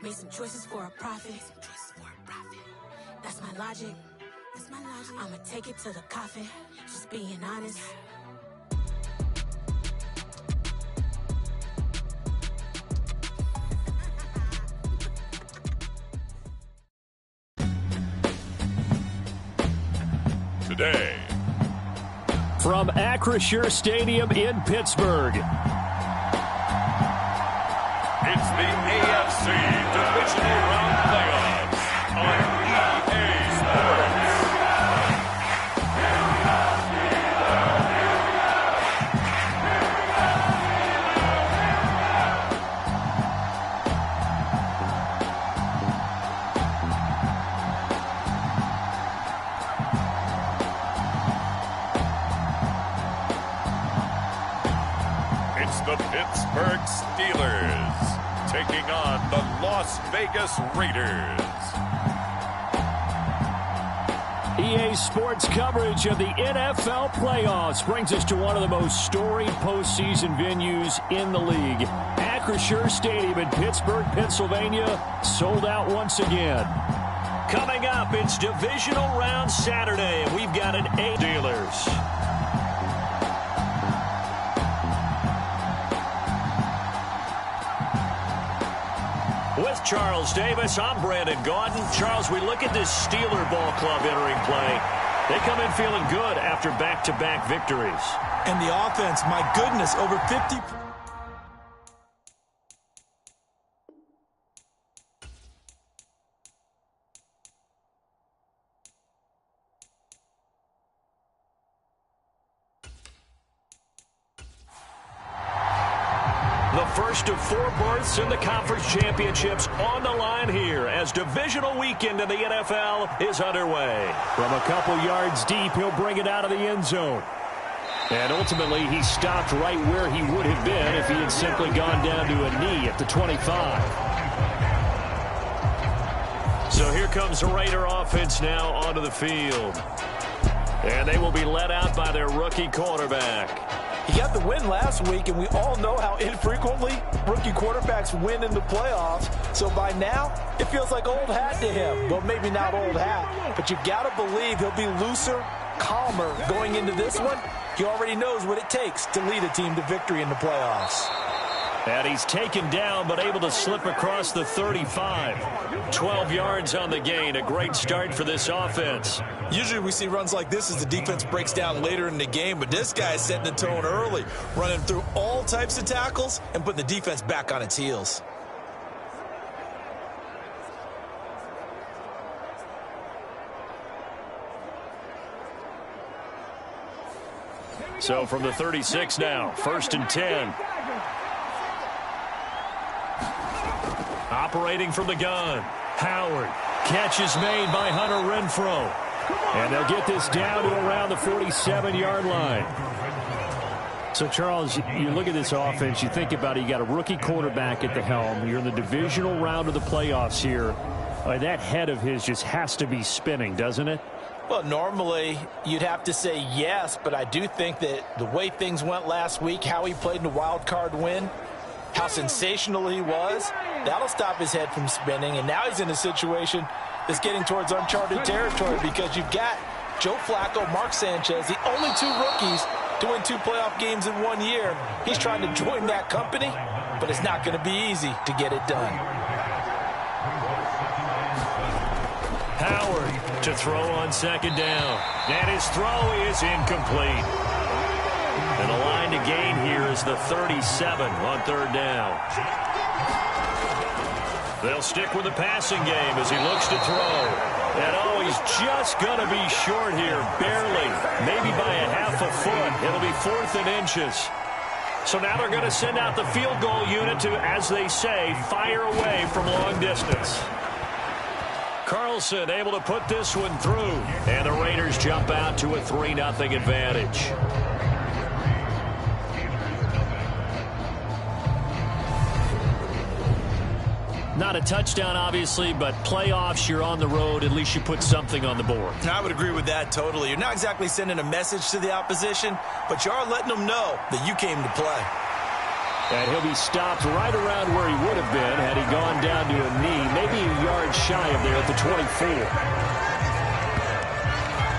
Made some choices for a profit. That's my logic. I'ma take it to the coffin. Just being honest. Today, from Acrisure Stadium in Pittsburgh, it's the AFC Divisional Round Playoffs on EA Sports. It's the Pittsburgh Steelers taking on the Las Vegas Raiders. EA Sports coverage of the NFL playoffs brings us to one of the most storied postseason venues in the league. Acrisure Stadium in Pittsburgh, Pennsylvania, sold out once again. Coming up, it's Divisional Round Saturday, and we've got an Steelers. With Charles Davis, I'm Brandon Gaudin. Charles, we look at this Steeler ball club entering play. They come in feeling good after back-to-back victories. And the offense, my goodness, over 50. The first of 4 berths in the conference championships on the line here as divisional weekend in the NFL is underway. From a couple yards deep, he'll bring it out of the end zone. And ultimately, he stopped right where he would have been if he had simply gone down to a knee at the 25. So here comes the Raider offense now onto the field. And they will be led out by their rookie quarterback. He got the win last week, and we all know how infrequently rookie quarterbacks win in the playoffs. So by now, it feels like old hat to him. Well, maybe not old hat, but you got to believe he'll be looser, calmer going into this one. He already knows what it takes to lead a team to victory in the playoffs. And he's taken down, but able to slip across the 35. 12 yards on the gain. A great start for this offense. Usually we see runs like this as the defense breaks down later in the game, but this guy is setting the tone early, running through all types of tackles and putting the defense back on its heels. So from the 36 now, 1st and 10. Operating from the gun, Howard. Catch is made by Hunter Renfrow. And they'll get this down to around the 47-yard line. So, Charles, you look at this offense, you think about it, you got a rookie quarterback at the helm. You're in the divisional round of the playoffs here. That head of his just has to be spinning, doesn't it? Well, normally you'd have to say yes, but I do think that the way things went last week, how he played in the wild card win, how sensational he was, that'll stop his head from spinning. And now he's in a situation that's getting towards uncharted territory because you've got Joe Flacco, Mark Sanchez, the only 2 rookies to win 2 playoff games in 1 year. He's trying to join that company, but it's not going to be easy to get it done. Howard to throw on 2nd down. And his throw is incomplete. And the line to gain here is the 37 on 3rd down. They'll stick with the passing game as he looks to throw. And oh, he's just going to be short here, barely, maybe by a half a foot. It'll be 4th and inches. So now they're going to send out the field goal unit to, as they say, fire away from long distance. Carlson able to put this one through. And the Raiders jump out to a 3-0 advantage. Not a touchdown, obviously, but playoffs, you're on the road. At least you put something on the board. I would agree with that totally. You're not exactly sending a message to the opposition, but you are letting them know that you came to play. And he'll be stopped right around where he would have been had he gone down to a knee, maybe a yard shy of there at the 24.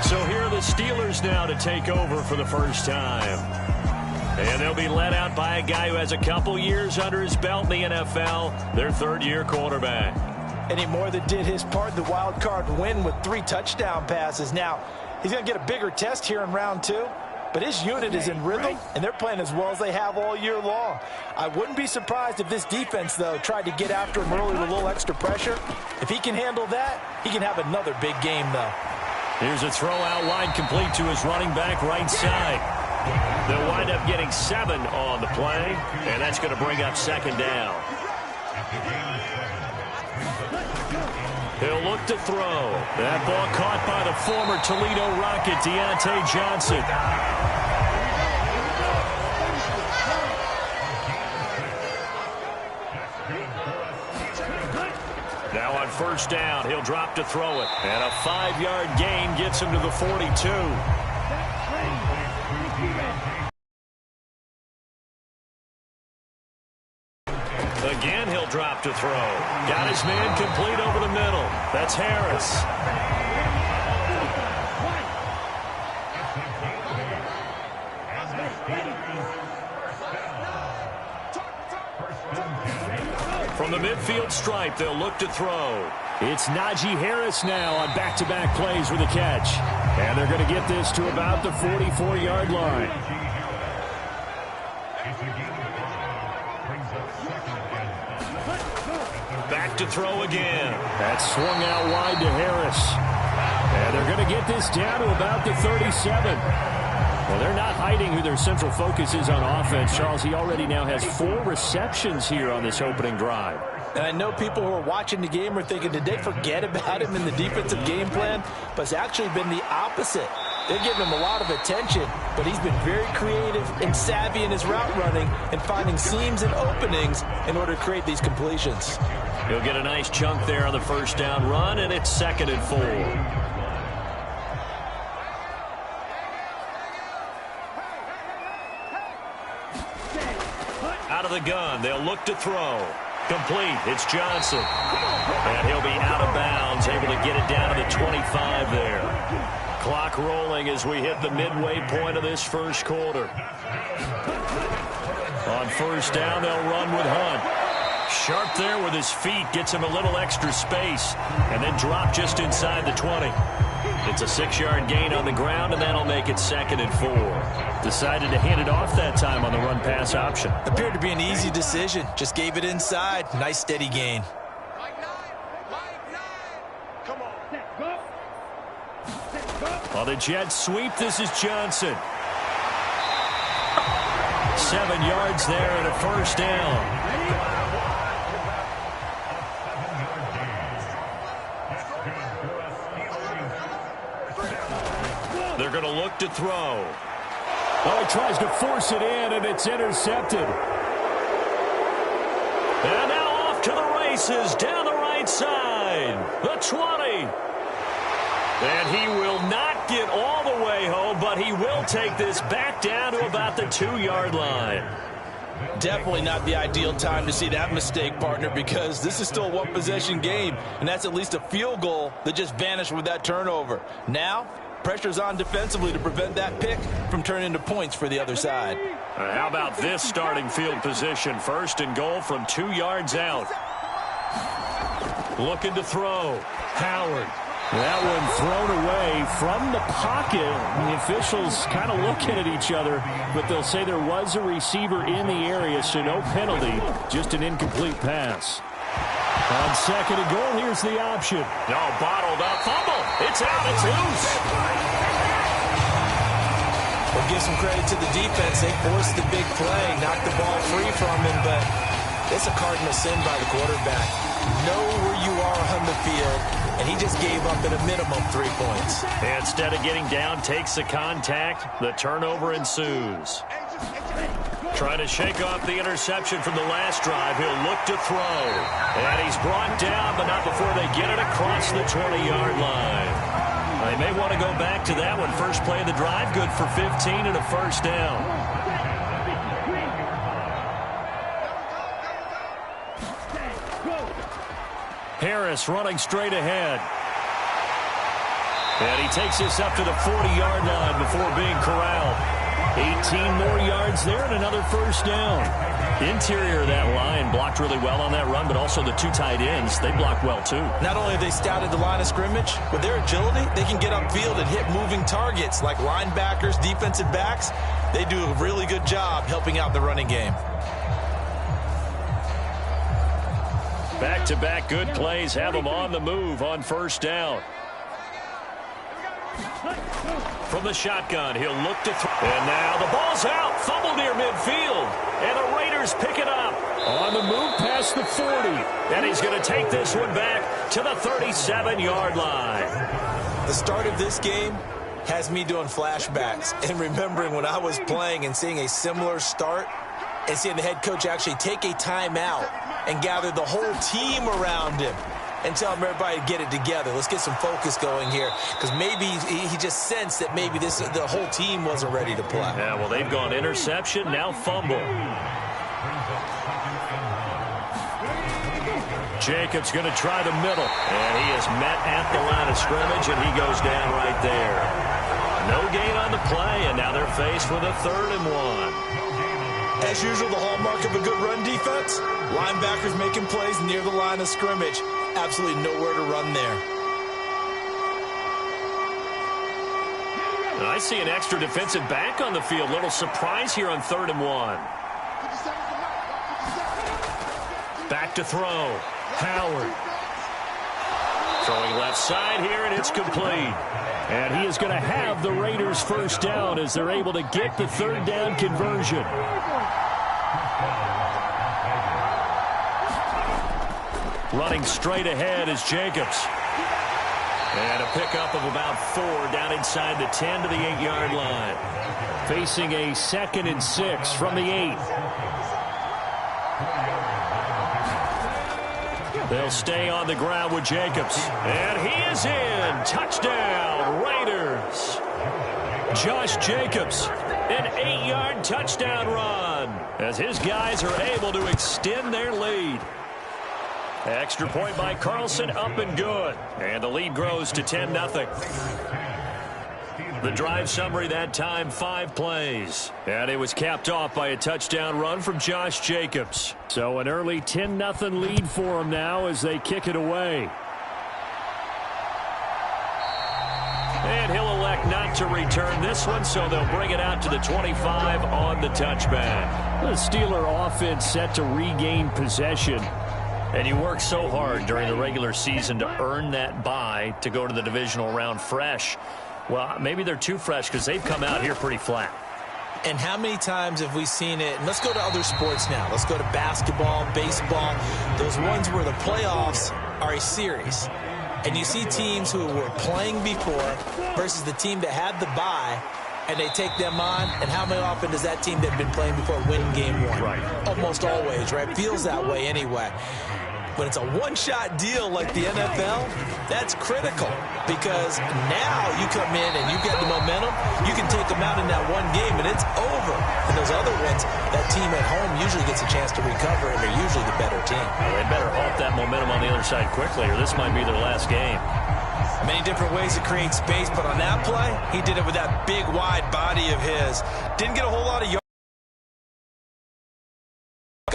So here are the Steelers now to take over for the first time. And they'll be led out by a guy who has a couple years under his belt in the NFL, their third-year quarterback. And he more than did his part in the wild card win with 3 touchdown passes. Now, he's going to get a bigger test here in round 2. But his unit is in rhythm, and they're playing as well as they have all year long. I wouldn't be surprised if this defense, though, tried to get after him early with a little extra pressure. If he can handle that, he can have another big game, though. Here's a throw out wide complete to his running back right side. They'll wind up getting 7 on the play, and that's going to bring up second down. He'll look to throw. That ball caught by the former Toledo Rocket, Deontay Johnson. Now on first down, he'll drop to throw it. And a 5-yard gain gets him to the 42. Again, he'll drop to throw. Got his man complete over the middle. That's Harris. From the midfield stripe, they'll look to throw. It's Najee Harris now on back-to-back plays with a catch. And they're going to get this to about the 44-yard line. Back to throw again. That's swung out wide to Harris. And they're going to get this down to about the 37. Well, they're not hiding who their central focus is on offense. Charles, he already now has 4 receptions here on this opening drive. And I know people who are watching the game are thinking, did they forget about him in the defensive game plan? But it's actually been the opposite. They're giving him a lot of attention, but he's been very creative and savvy in his route running and finding seams and openings in order to create these completions. He'll get a nice chunk there on the first down run, and it's 2nd and 4. Out of the gun, they'll look to throw. Complete, it's Johnson. And he'll be out of bounds, able to get it down to the 25 there. Clock rolling as we hit the midway point of this first quarter. On first down, they'll run with Hunt. Sharp there with his feet, gets him a little extra space, and then drop just inside the 20. It's a 6-yard gain on the ground, and that'll make it 2nd and 4. Decided to hand it off that time on the run-pass option. Appeared to be an easy decision. Just gave it inside. Nice, steady gain. On the jet sweep, this is Johnson. 7 yards there and a first down. They're going to look to throw. Oh, he tries to force it in, and it's intercepted. And now off to the races down the right side. The 20. And he will not get all the way home, but he will take this back down to about the 2-yard line. Definitely not the ideal time to see that mistake, partner, because this is still a one-possession game, and that's at least a field goal that just vanished with that turnover. Now, pressure's on defensively to prevent that pick from turning into points for the other side. How about this starting field position? 1st and goal from 2 yards out. Looking to throw. Howard. That one thrown away from the pocket. The officials kind of looking at each other, but they'll say there was a receiver in the area, so no penalty, just an incomplete pass. On 2nd and goal, here's the option. No, bottled up. Fumble. It's out. It's loose. We'll give some credit to the defense. They forced the big play, knocked the ball free from him, but it's a cardinal sin by the quarterback. Know where you are on the field, and he just gave up at a minimum 3 points. And instead of getting down, takes the contact. The turnover ensues. Trying to shake off the interception from the last drive. He'll look to throw. And he's brought down, but not before they get it across the 20-yard line. They may want to go back to that one. First play of the drive, good for 15 and a first down. Harris running straight ahead. And he takes this up to the 40-yard line before being corralled. 18 more yards there and another first down. Interior of that line blocked really well on that run, but also the two tight ends, they blocked well too. Not only have they scouted the line of scrimmage, with their agility, they can get upfield and hit moving targets like linebackers, defensive backs. They do a really good job helping out the running game. Back-to-back good plays have them on the move on first down. From the shotgun, he'll look to throw. And now the ball's out. Fumble near midfield. And the Raiders pick it up. On the move past the 40. And he's going to take this one back to the 37-yard line. The start of this game has me doing flashbacks and remembering when I was playing and seeing a similar start and seeing the head coach actually take a timeout and gather the whole team around him and tell everybody to get it together. Let's get some focus going here, because maybe he just sensed that maybe the whole team wasn't ready to play. Yeah, well, they've gone interception, now fumble. Jacobs going to try the middle, and he is met at the line of scrimmage, and he goes down right there. No gain on the play, and now they're faced with a 3rd and 1. As usual, the hallmark of a good run defense, linebackers making plays near the line of scrimmage. Absolutely nowhere to run there. I see an extra defensive back on the field. Little surprise here on 3rd and 1. Back to throw. Howard. Throwing left side here, and it's complete. And he is going to have the Raiders first down as they're able to get the 3rd down conversion. Running straight ahead is Jacobs. And a pickup of about 4 down inside the 10 to the 8-yard line. Facing a 2nd and 6 from the 8. They'll stay on the ground with Jacobs. And he is in. Touchdown, Raiders. Josh Jacobs, an 8-yard touchdown run as his guys are able to extend their lead. Extra point by Carlson, up and good. And the lead grows to 10-0. The drive summary that time, 5 plays. And it was capped off by a touchdown run from Josh Jacobs. So an early 10-0 lead for them now as they kick it away. And he'll elect not to return this one, so they'll bring it out to the 25 on the touchback. The Steeler offense set to regain possession. And you work so hard during the regular season to earn that bye to go to the divisional round fresh. Well, maybe they're too fresh because they've come out here pretty flat. And how many times have we seen it? And let's go to other sports now. Let's go to basketball, baseball, those ones where the playoffs are a series. And you see teams who were playing before versus the team that had the bye, and they take them on. And how many often does that team that had been playing before win game 1? Right. Almost always, right? Feels that way anyway. When it's a one-shot deal like the NFL, that's critical, because now you come in and you get the momentum, you can take them out in that one game, and it's over. And those other ones, that team at home usually gets a chance to recover, and they're usually the better team. Well, they better halt that momentum on the other side quickly, or this might be their last game. Many different ways to create space, but on that play, he did it with that big, wide body of his. Didn't get a whole lot of yards.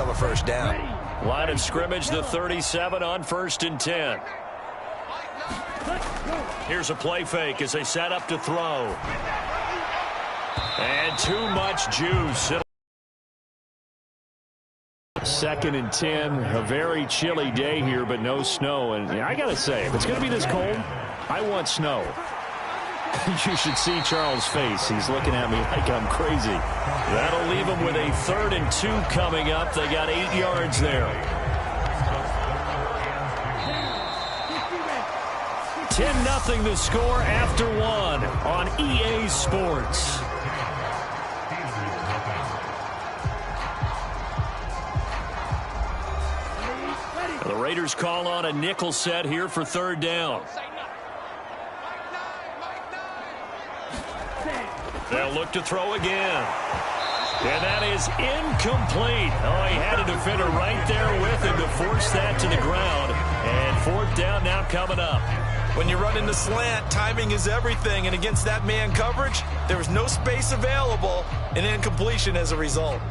Of a first down. Line of scrimmage, the 37 on 1st and 10. Here's a play fake as they set up to throw. And too much juice. 2nd and 10, a very chilly day here, but no snow. And I got to say, if it's going to be this cold, I want snow. You should see Charles' face. He's looking at me like I'm crazy. That'll leave him with a 3rd and 2 coming up. They got 8 yards there. 10-0 the score after 1 on EA Sports. The Raiders call on a nickel set here for 3rd down. They'll look to throw again. And that is incomplete. Oh, he had a defender right there with him to force that to the ground. And for timeout coming up. When you run into slant, timing is everything, and against that man coverage, there was no space available, and incompletion as a result.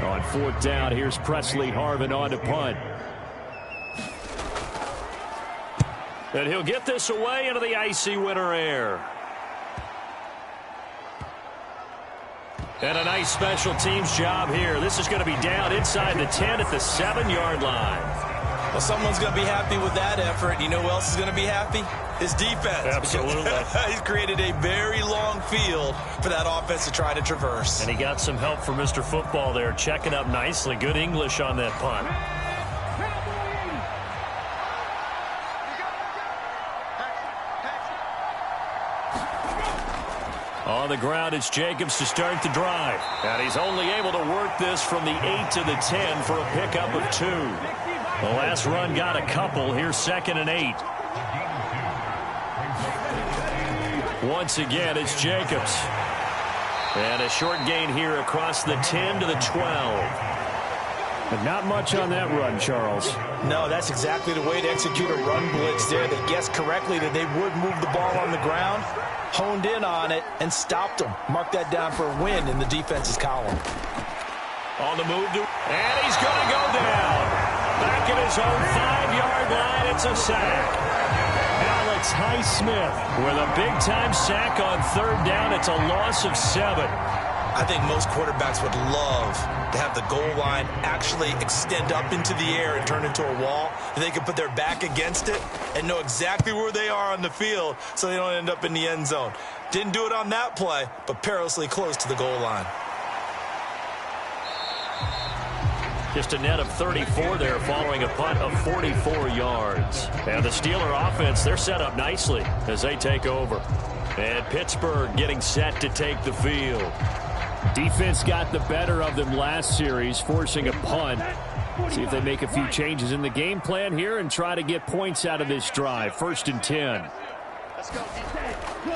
On fourth down, here's Presley Harvin on to punt. And he'll get this away into the icy winter air. And a nice special teams job here. This is going to be down inside the 10 at the 7-yard line. Well, someone's going to be happy with that effort. You know who else is going to be happy? His defense. Absolutely. He's created a very long field for that offense to try to traverse. And he got some help from Mr. Football there, checking up nicely. Good English on that punt. On the ground, it's Jacobs to start the drive. And he's only able to work this from the 8 to the 10 for a pickup of 2. The last run got a couple. Here's 2nd and 8. Once again, it's Jacobs. And a short gain here across the 10 to the 12. But not much on that run, Charles. No, that's exactly the way to execute a run blitz there. They guessed correctly that they would move the ball on the ground, honed in on it, and stopped them. Mark that down for a win in the defense's column. On the move, and he's going to go down. Back at his own 5-yard line, it's a sack. Alex Highsmith with a big-time sack on 3rd down. It's a loss of 7. I think most quarterbacks would love to have the goal line actually extend up into the air and turn into a wall, and they can put their back against it and know exactly where they are on the field so they don't end up in the end zone. Didn't do it on that play, but perilously close to the goal line. Just a net of 34 there following a punt of 44 yards. And the Steeler offense, they're set up nicely as they take over. And Pittsburgh getting set to take the field. Defense got the better of them last series, forcing a punt. See if they make a few changes in the game plan here and try to get points out of this drive. 1st and 10.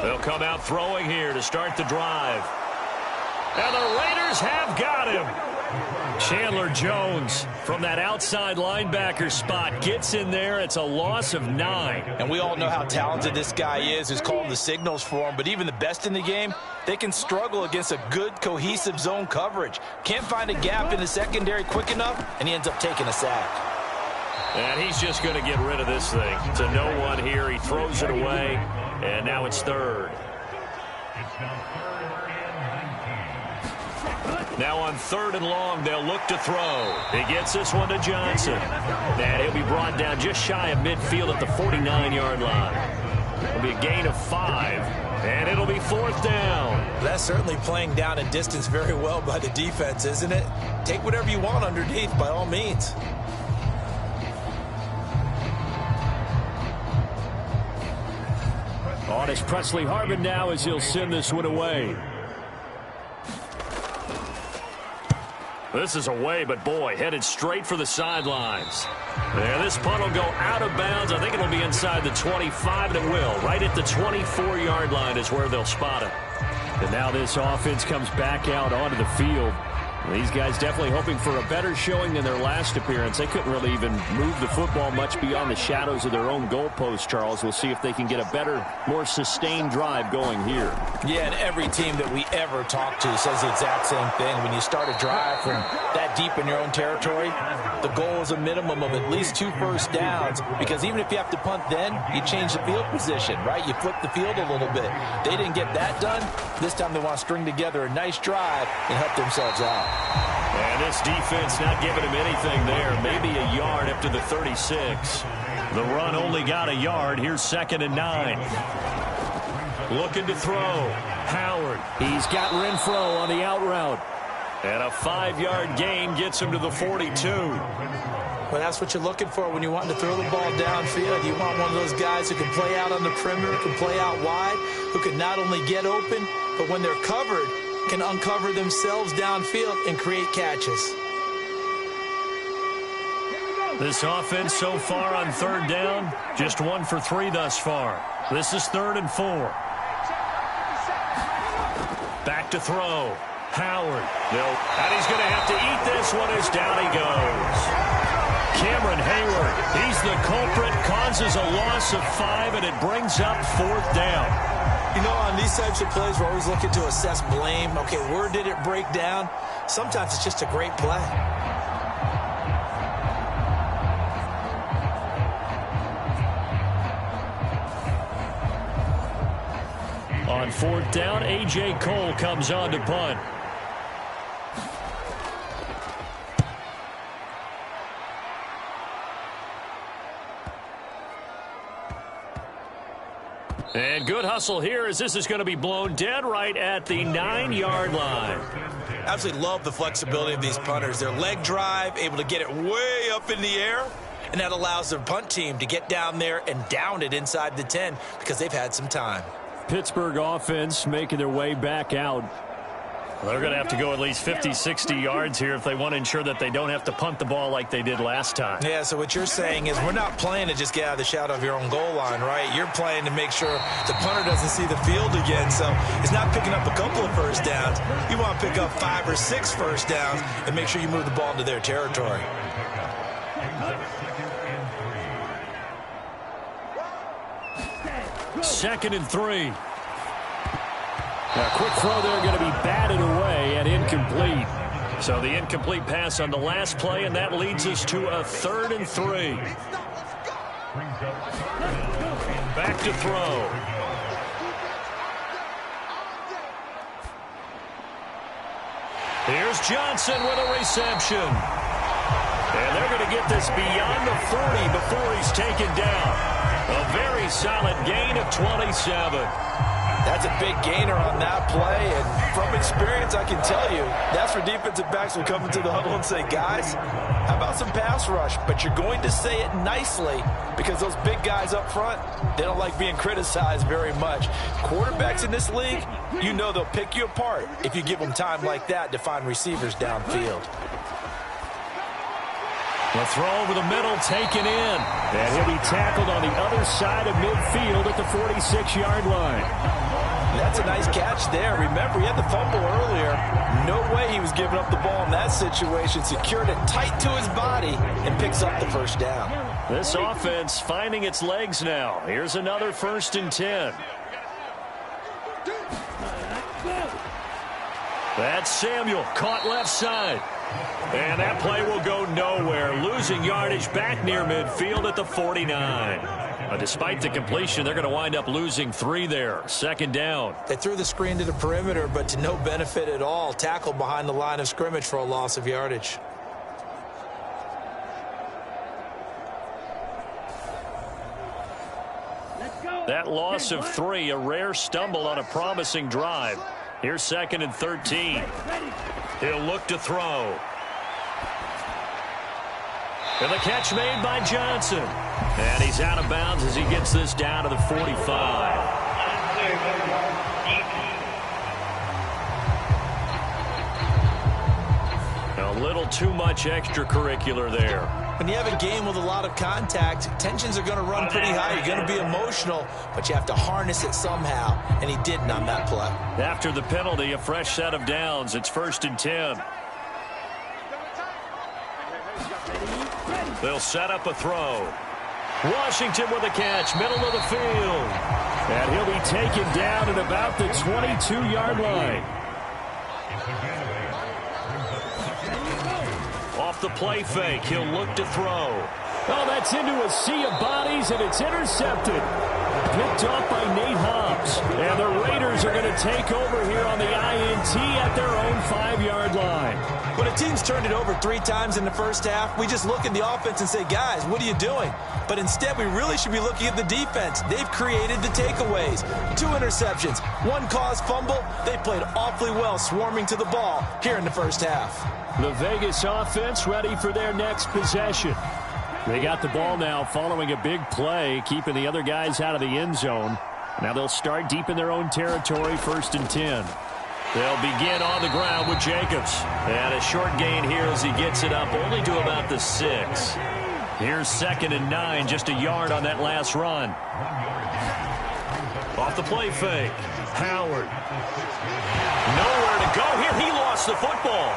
They'll come out throwing here to start the drive. And the Raiders have got him. Chandler Jones from that outside linebacker spot gets in there. It's a loss of 9. And we all know how talented this guy is, who's calling the signals for him. But even the best in the game, they can struggle against a good, cohesive zone coverage. Can't find a gap in the secondary quick enough, and he ends up taking a sack. And he's just going to get rid of this thing. To no one here. He throws it away, and now it's 3rd. Now on 3rd and long, they'll look to throw. He gets this one to Johnson. And he'll be brought down just shy of midfield at the 49-yard line. It'll be a gain of 5. And it'll be 4th down. That's certainly playing down in distance very well by the defense, isn't it? Take whatever you want underneath, by all means. On is Presley Harvin now as he'll send this one away. This is away, but boy, headed straight for the sidelines. And this punt will go out of bounds. I think it'll be inside the 25, and it will. Right at the 24-yard line is where they'll spot it. And now this offense comes back out onto the field. These guys definitely hoping for a better showing than their last appearance. They couldn't really even move the football much beyond the shadows of their own goalpost, Charles. We'll see if they can get a better, more sustained drive going here. Yeah, and every team that we ever talk to says the exact same thing. When you start a drive from that deep in your own territory, the goal is a minimum of at least 2 first downs, because even if you have to punt then, you change the field position, right? You flip the field a little bit. They didn't get that done. This time they want to string together a nice drive and help themselves out. And this defense not giving him anything there. Maybe a yard up to the 36. The run only got a yard. Here's 2nd and 9. Looking to throw. Howard. He's got Renfro on the out route. And a 5-yard gain gets him to the 42. Well, that's what you're looking for when you want to throw the ball downfield. You want one of those guys who can play out on the perimeter, can play out wide, who can not only get open, but when they're covered, can uncover themselves downfield and create catches. This offense so far on third down, just 1 for 3 thus far. This is 3rd and 4. Back to throw. Howard. Nope. And he's going to have to eat this one as down he goes. Cameron Hayward, he's the culprit, causes a loss of 5, and it brings up 4th down. You know, on these types of plays, we're always looking to assess blame. Okay, where did it break down? Sometimes it's just a great play. On 4th down, A.J. Cole comes on to punt. And good hustle here as this is going to be blown dead right at the 9-yard line. Absolutely love the flexibility of these punters. Their leg drive, able to get it way up in the air, and that allows their punt team to get down there and down it inside the 10 because they've had some time. Pittsburgh offense making their way back out. They're going to have to go at least 50, 60 yards here if they want to ensure that they don't have to punt the ball like they did last time. Yeah, so what you're saying is we're not playing to just get out of the shadow of your own goal line, right? You're playing to make sure the punter doesn't see the field again. So it's not picking up a couple of first downs. You want to pick up 5 or 6 first downs and make sure you move the ball into their territory. Second and 3. A quick throw there going to be batted away and incomplete. So the incomplete pass on the last play, and that leads us to a 3rd and 3. Back to throw. Here's Johnson with a reception. And they're going to get this beyond the 40 before he's taken down. A very solid gain of 27. That's a big gainer on that play, and from experience, I can tell you, that's where defensive backs will come into the huddle and say, guys, how about some pass rush? But you're going to say it nicely because those big guys up front, they don't like being criticized very much. Quarterbacks in this league, you know they'll pick you apart if you give them time like that to find receivers downfield. The throw over the middle taken in. And he'll be tackled on the other side of midfield at the 46-yard line. That's a nice catch there. Remember, he had the fumble earlier. No way he was giving up the ball in that situation. Secured it tight to his body and picks up the first down. This offense finding its legs now. Here's another 1st and 10. That's Samuel, caught left side. And that play will go nowhere. Losing yardage back near midfield at the 49. Despite the completion, they're going to wind up losing 3 there. 2nd down. They threw the screen to the perimeter, but to no benefit at all. Tackled behind the line of scrimmage for a loss of yardage. That loss of 3, a rare stumble on a promising drive. Here's 2nd and 13. He'll look to throw. And the catch made by Johnson. And he's out of bounds as he gets this down to the 45. A little too much extracurricular there. When you have a game with a lot of contact, tensions are going to run pretty high. You're going to be emotional, but you have to harness it somehow, and he didn't on that play. After the penalty, a fresh set of downs. It's 1st and 10. They'll set up a throw. Washington with a catch, middle of the field. And he'll be taken down at about the 22-yard line. Off the play fake, he'll look to throw. Oh, that's into a sea of bodies, and it's intercepted. Picked off by Nate Hobbs. And the Raiders are going to take over here on the INT at their own 5-yard line. When a team's turned it over 3 times in the first half, we just look at the offense and say, guys, what are you doing? But instead, we really should be looking at the defense. They've created the takeaways. 2 interceptions, 1 caused fumble. They played awfully well swarming to the ball here in the first half. The Vegas offense ready for their next possession. They got the ball now following a big play, keeping the other guys out of the end zone. Now they'll start deep in their own territory, 1st and 10. They'll begin on the ground with Jacobs. And a short gain here as he gets it up only to about the 6. Here's 2nd and 9, just a yard on that last run. Off the play fake. Howard. Nowhere to go here. He lost the football.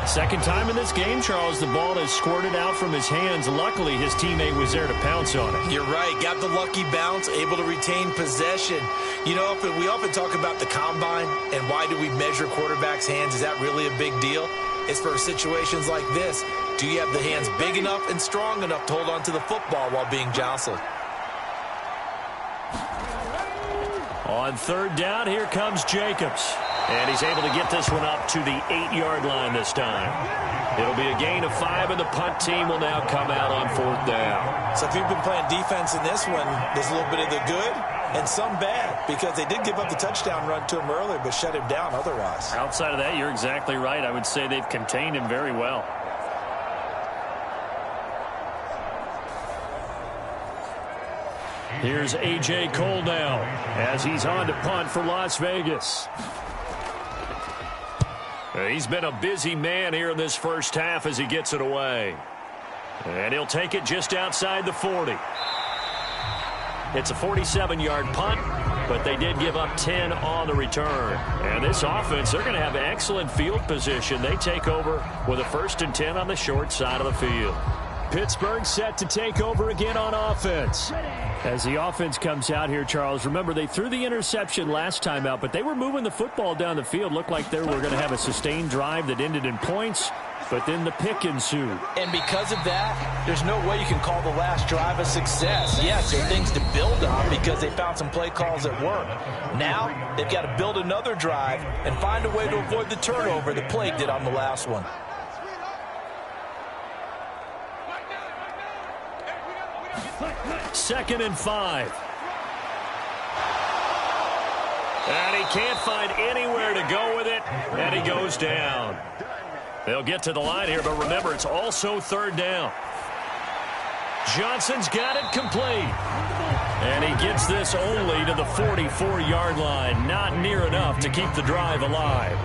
Second time in this game, Charles, the ball has squirted out from his hands. Luckily, his teammate was there to pounce on it. You're right. Got the lucky bounce, able to retain possession. You know, we often talk about the combine and why do we measure quarterbacks' hands. Is that really a big deal? It's for situations like this. Do you have the hands big enough and strong enough to hold on to the football while being jostled? On 3rd down, here comes Jacobs. And he's able to get this one up to the 8-yard line this time. It'll be a gain of 5, and the punt team will now come out on 4th down. So if you've been playing defense in this one, there's a little bit of the good and some bad, because they did give up the touchdown run to him earlier, but shut him down otherwise. Outside of that, you're exactly right. I would say they've contained him very well. Here's A.J. Cole now as he's on to punt for Las Vegas. He's been a busy man here in this first half as he gets it away. And he'll take it just outside the 40. It's a 47-yard punt, but they did give up 10 on the return. And this offense, they're going to have excellent field position. They take over with a 1st and 10 on the short side of the field. Pittsburgh set to take over again on offense. As the offense comes out here, Charles, remember they threw the interception last time out, but they were moving the football down the field. Looked like they were going to have a sustained drive that ended in points, but then the pick ensued. And because of that, there's no way you can call the last drive a success. Yes, there are things to build on because they found some play calls that work. Now, they've got to build another drive and find a way to avoid the turnover the Plague did on the last one. Second and 5. And he can't find anywhere to go with it, and he goes down. They'll get to the line here, but remember, it's also 3rd down. Johnson's got it complete. And he gets this only to the 44-yard line. Not near enough to keep the drive alive.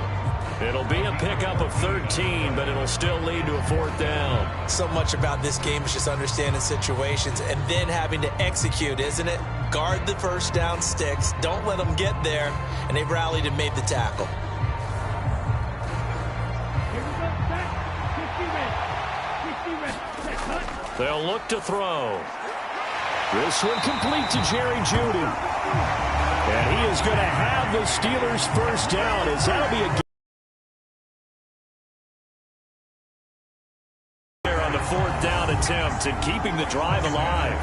It'll be a pickup of 13, but it'll still lead to a 4th down. So much about this game is just understanding situations and then having to execute, isn't it? Guard the first down sticks. Don't let them get there. And they rallied and made the tackle. They'll look to throw. This one complete to Jerry Jeudy. And he is going to have the Steelers' first down, as that'll be a on the 4th down attempt and keeping the drive alive.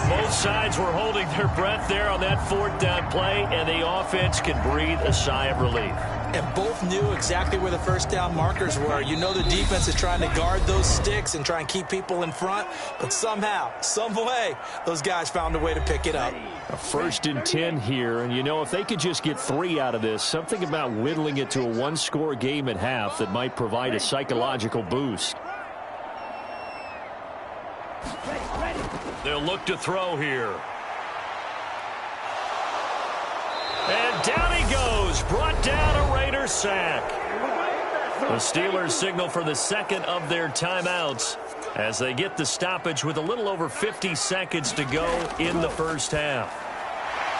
Both sides were holding their breath there on that 4th down play, and the offense can breathe a sigh of relief. And both knew exactly where the first down markers were. You know the defense is trying to guard those sticks and try and keep people in front, but somehow, some way, those guys found a way to pick it up. A 1st and 10 here, and you know, if they could just get 3 out of this, something about whittling it to a 1-score game at half that might provide a psychological boost. They'll look to throw here. And down he goes. Brought down a Raider sack. The Steelers signal for the 2nd of their timeouts as they get the stoppage with a little over 50 seconds to go in the first half.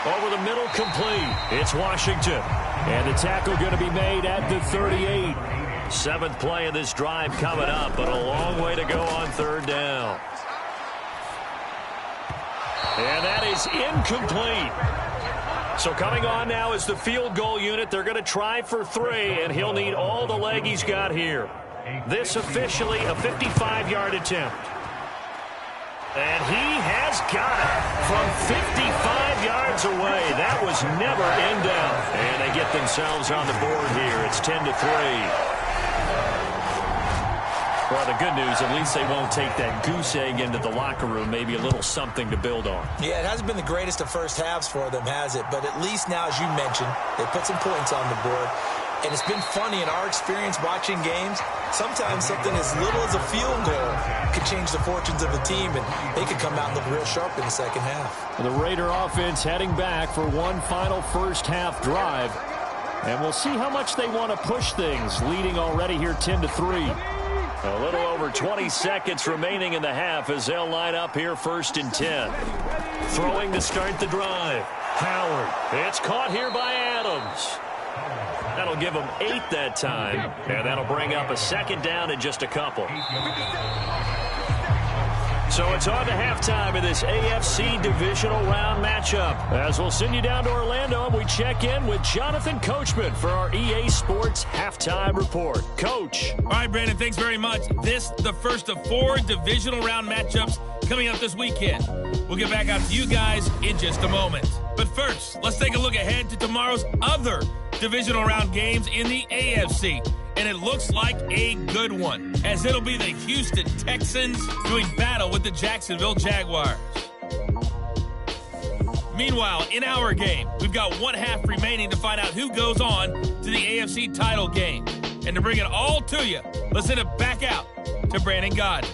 Over the middle, complete. It's Washington. And the tackle going to be made at the 38. 7th play of this drive coming up, but a long way to go on 3rd down. And that is incomplete. So coming on now is the field goal unit. They're going to try for 3, and he'll need all the leg he's got here. This officially a 55-yard attempt. And he has got it from 55 yards away. That was never in doubt. And they get themselves on the board here. It's 10-3. Well, the good news, at least they won't take that goose egg into the locker room. Maybe a little something to build on. Yeah, it hasn't been the greatest of first halves for them, has it? But at least now, as you mentioned, they put some points on the board. And it's been funny in our experience watching games. Sometimes something as little as a field goal could change the fortunes of a team, and they could come out and look real sharp in the second half. The Raider offense heading back for one final first half drive. And we'll see how much they want to push things, leading already here 10-3. A little over 20 seconds remaining in the half as they'll line up here 1st and 10. Throwing to start the drive. Howard. It's caught here by Adams. That'll give them 8 that time, and that'll bring up a 2nd down in just a couple. So it's on to halftime in this AFC divisional round matchup. As we'll send you down to Orlando, and we check in with Jonathan Coachman for our EA Sports Halftime Report. Coach. All right, Brandon, thanks very much. This, the first of 4 divisional round matchups coming up this weekend. We'll get back out to you guys in just a moment. But first, let's take a look ahead to tomorrow's other divisional round games in the AFC. And it looks like a good one, as it'll be the Houston Texans doing battle with the Jacksonville Jaguars. Meanwhile, in our game, we've got 1 half remaining to find out who goes on to the AFC title game. And to bring it all to you, let's send it back out to Brandon Godden.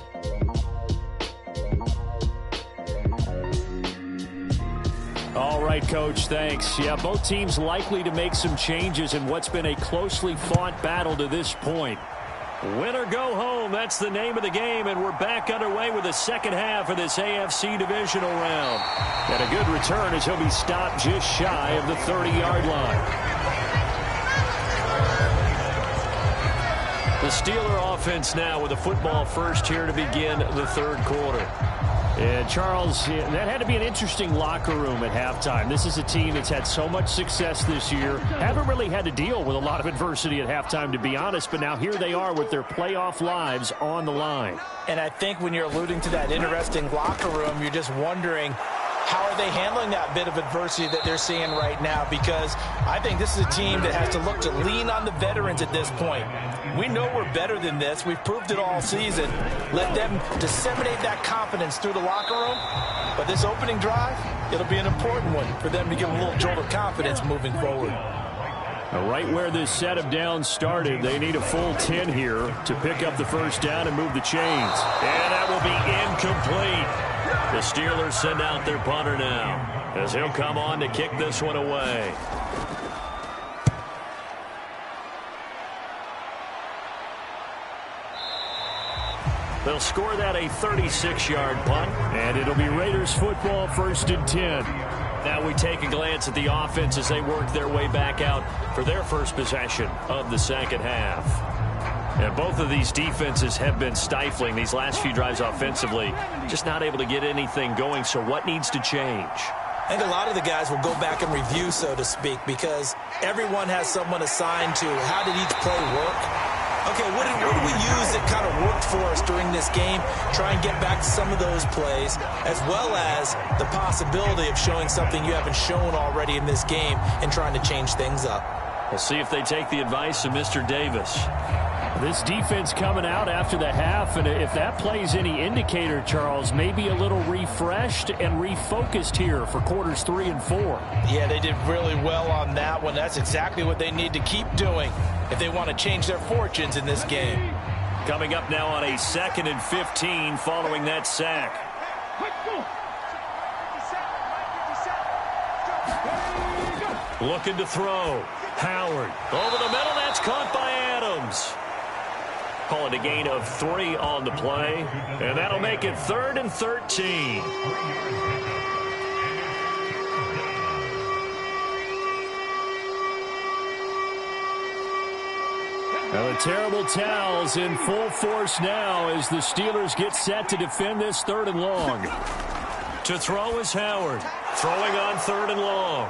All right, Coach, thanks. Yeah, both teams likely to make some changes in what's been a closely fought battle to this point. Win or go home, that's the name of the game, and we're back underway with the second half of this AFC divisional round. And a good return as he'll be stopped just shy of the 30-yard line. The Steeler offense now with a football first here to begin the 3rd quarter. And Charles, that had to be an interesting locker room at halftime. This is a team that's had so much success this year. Haven't really had to deal with a lot of adversity at halftime, to be honest. But now here they are with their playoff lives on the line. And I think when you're alluding to that interesting locker room, you're just wondering, how are they handling that bit of adversity that they're seeing right now? Because I think this is a team that has to look to lean on the veterans at this point. We know we're better than this. We've proved it all season. Let them disseminate that confidence through the locker room. But this opening drive, it'll be an important one for them to give a little jolt of confidence moving forward. Right where this set of downs started, they need a full 10 here to pick up the first down and move the chains. And that will be incomplete. The Steelers send out their punter now, as he'll come on to kick this one away. They'll score that a 36-yard punt, and it'll be Raiders football 1st and 10. Now we take a glance at the offense as they work their way back out for their first possession of the second half. And both of these defenses have been stifling these last few drives offensively, just not able to get anything going. So what needs to change? I think a lot of the guys will go back and review, so to speak, because everyone has someone assigned to how did each play work. Okay, what did we use that kind of worked for us during this game? Try and get back to some of those plays, as well as the possibility of showing something you haven't shown already in this game and trying to change things up. We'll see if they take the advice of Mr. Davis. This defense coming out after the half, and if that plays any indicator, Charles, maybe a little refreshed and refocused here for quarters 3 and 4. Yeah, they did really well on that one. That's exactly what they need to keep doing if they want to change their fortunes in this game. Coming up now on a 2nd and 15 following that sack. Looking to throw. Howard over the middle. That's caught by Adams. Call it a gain of 3 on the play, and that'll make it 3rd and 13. Now the terrible towels in full force now as the Steelers get set to defend this 3rd and long. To throw is Howard, throwing on 3rd and long.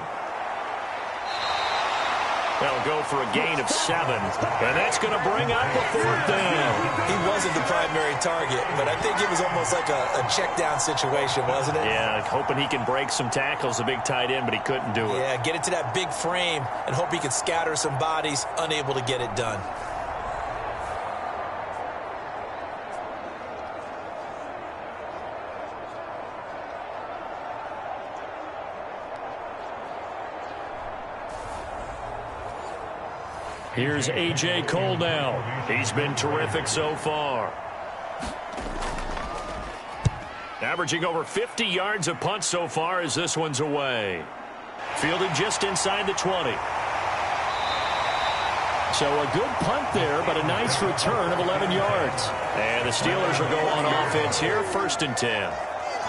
They'll go for a gain of 7, and that's going to bring up a 4th down. He wasn't the primary target, but I think it was almost like a check down situation, wasn't it? Yeah, hoping he can break some tackles, a big tight end, but he couldn't do it. Yeah, get it to that big frame and hope he can scatter some bodies, unable to get it done. Here's A.J. Cole now. He's been terrific so far. Averaging over 50 yards a punt so far as this one's away. Fielded just inside the 20. So a good punt there, but a nice return of 11 yards. And the Steelers will go on offense here, 1st and 10.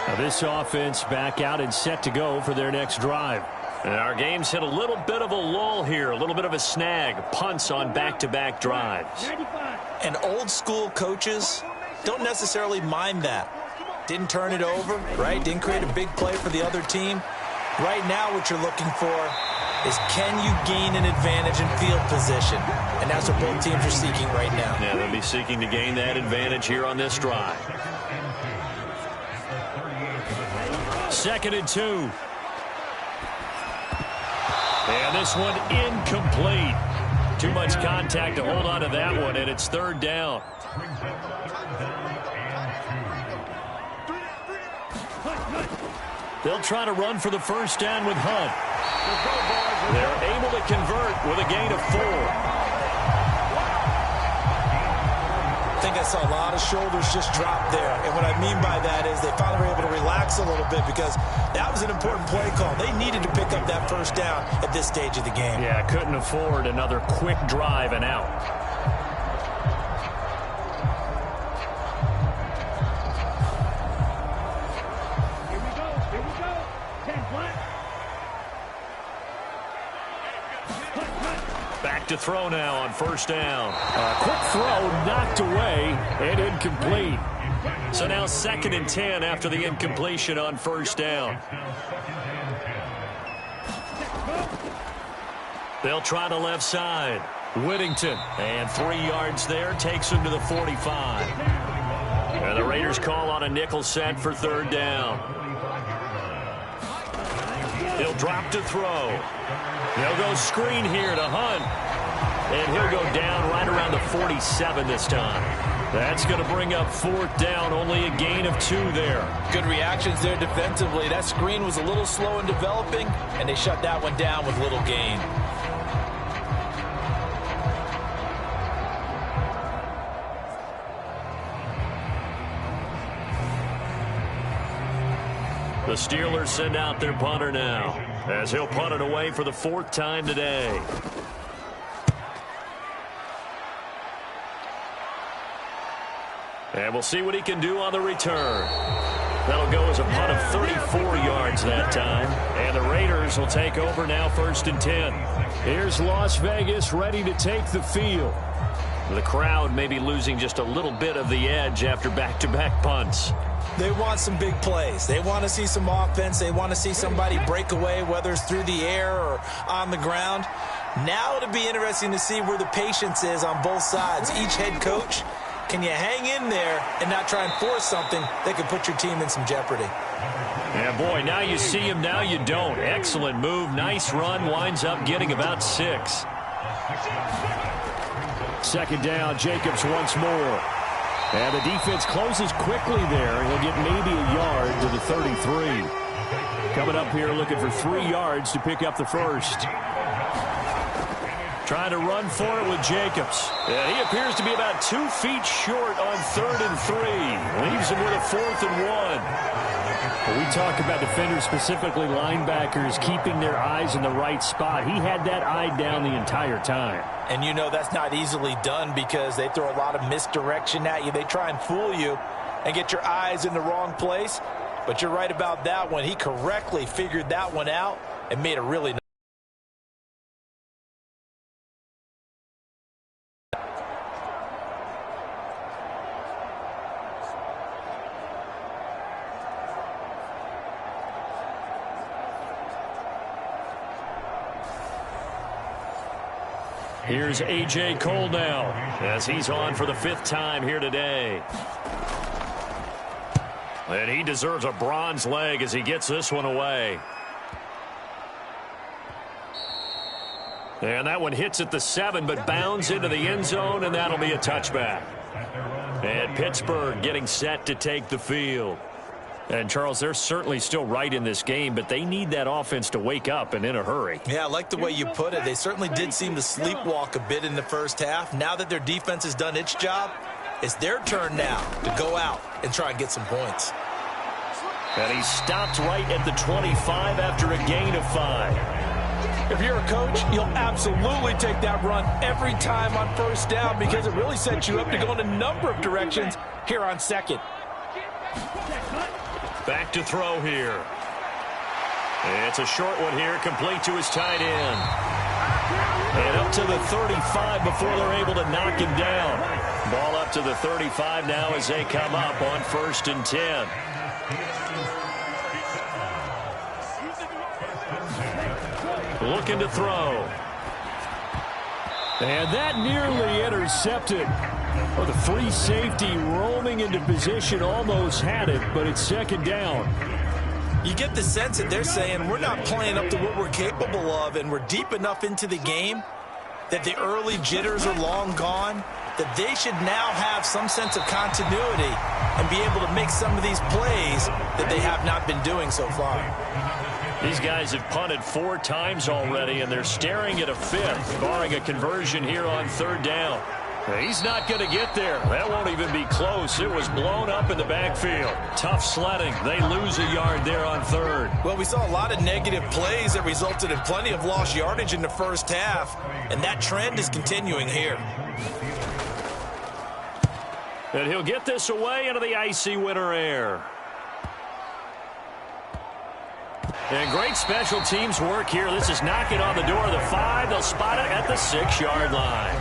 Now this offense back out and set to go for their next drive. And our game's hit a little bit of a lull here, a little bit of a snag. Punts on back-to-back drives. And old-school coaches don't necessarily mind that. Didn't turn it over, right? Didn't create a big play for the other team. Right now what you're looking for is, can you gain an advantage in field position? And that's what both teams are seeking right now. Yeah, they'll be seeking to gain that advantage here on this drive. 2nd and 2. And this one incomplete. Too much contact to hold on to that one, and it's 3rd down. They'll try to run for the 1st down with Hunt. They're able to convert with a gain of 4. I think I saw a lot of shoulders just drop there. And what I mean by that is they finally were able to relax a little bit because that was an important play call. They needed to pick up that 1st down at this stage of the game. Yeah, couldn't afford another quick drive and out. Back to throw now on 1st down. A quick throw knocked away and incomplete. So now 2nd and 10 after the incompletion on 1st down. They'll try the left side. Whittington, and 3 yards there, takes him to the 45. And the Raiders call on a nickel set for 3rd down. He'll drop to throw. They'll go screen here to Hunt. And he'll go down right around the 47 this time. That's going to bring up 4th down, only a gain of 2 there. Good reactions there defensively. That screen was a little slow in developing, and they shut that one down with little gain. The Steelers send out their punter now, as he'll punt it away for the 4th time today. And we'll see what he can do on the return. That'll go as a punt of 34 yards that time. And the Raiders will take over now, 1st and 10. Here's Las Vegas ready to take the field. The crowd may be losing just a little bit of the edge after back-to-back punts. They want some big plays. They want to see some offense. They want to see somebody break away, whether it's through the air or on the ground. Now it'll be interesting to see where the patience is on both sides. Each head coach, can you hang in there and not try and force something that could put your team in some jeopardy? Yeah, boy, now you see him, now you don't. Excellent move, nice run, winds up getting about 6. 2nd down, Jacobs once more. And the defense closes quickly there. He'll get maybe a yard to the 33. Coming up here looking for 3 yards to pick up the 1st. Trying to run for it with Jacobs. Yeah, he appears to be about 2 feet short on 3rd and 3. Leaves him with a 4th and 1. We talk about defenders, specifically linebackers, keeping their eyes in the right spot. He had that eye down the entire time. And you know that's not easily done because they throw a lot of misdirection at you. They try and fool you and get your eyes in the wrong place. But you're right about that one. He correctly figured that one out and made a really nice. Here's A.J. Cole now, as he's on for the 5th time here today. And he deserves a bronze leg as he gets this one away. And that one hits at the 7, but bounds into the end zone, and that'll be a touchback. And Pittsburgh getting set to take the field. And, Charles, they're certainly still right in this game, but they need that offense to wake up and in a hurry. Yeah, I like the way you put it. They certainly did seem to sleepwalk a bit in the first half. Now that their defense has done its job, it's their turn now to go out and try and get some points. And he stopped right at the 25 after a gain of 5. If you're a coach, you'll absolutely take that run every time on first down because it really sets you up to go in a number of directions here on second. Back to throw here. It's a short one here, complete to his tight end. And up to the 35 before they're able to knock him down. Ball up to the 35 now as they come up on 1st and 10. Looking to throw. And that nearly intercepted. Oh, the free safety roaming into position almost had it, but it's 2nd down. You get the sense that they're saying we're not playing up to what we're capable of, and we're deep enough into the game that the early jitters are long gone, that they should now have some sense of continuity and be able to make some of these plays that they have not been doing so far. These guys have punted 4 times already, and they're staring at a 5th, barring a conversion here on 3rd down. He's not going to get there. That won't even be close. It was blown up in the backfield. Tough sledding. They lose a yard there on 3rd. Well, we saw a lot of negative plays that resulted in plenty of lost yardage in the first half, and that trend is continuing here. And he'll get this away into the icy winter air. And great special teams work here. This is knocking on the door of the 5. They'll spot it at the 6-yard line.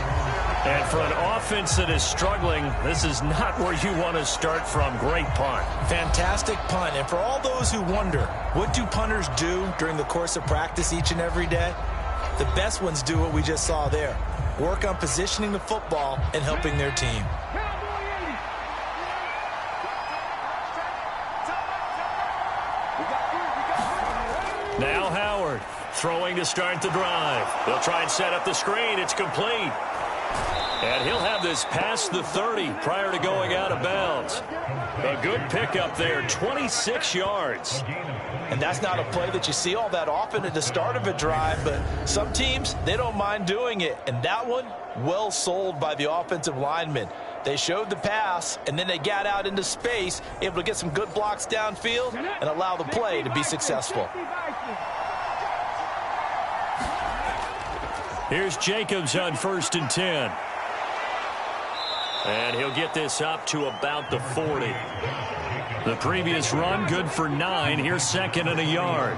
And for an offense that is struggling, this is not where you want to start from. Great punt. Fantastic punt. And for all those who wonder, what do punters do during the course of practice each and every day? The best ones do what we just saw there. Work on positioning the football and helping their team. Now Howard throwing to start the drive. They'll try and set up the screen. It's complete. And he'll have this past the 30 prior to going out of bounds. A good pickup there, 26 yards. And that's not a play that you see all that often at the start of a drive, but some teams, they don't mind doing it. And that one, well sold by the offensive lineman. They showed the pass, and then they got out into space, able to get some good blocks downfield and allow the play to be successful. Here's Jacobs on 1st and 10. And he'll get this up to about the 40. The previous run, good for 9. Here's 2nd and a yard.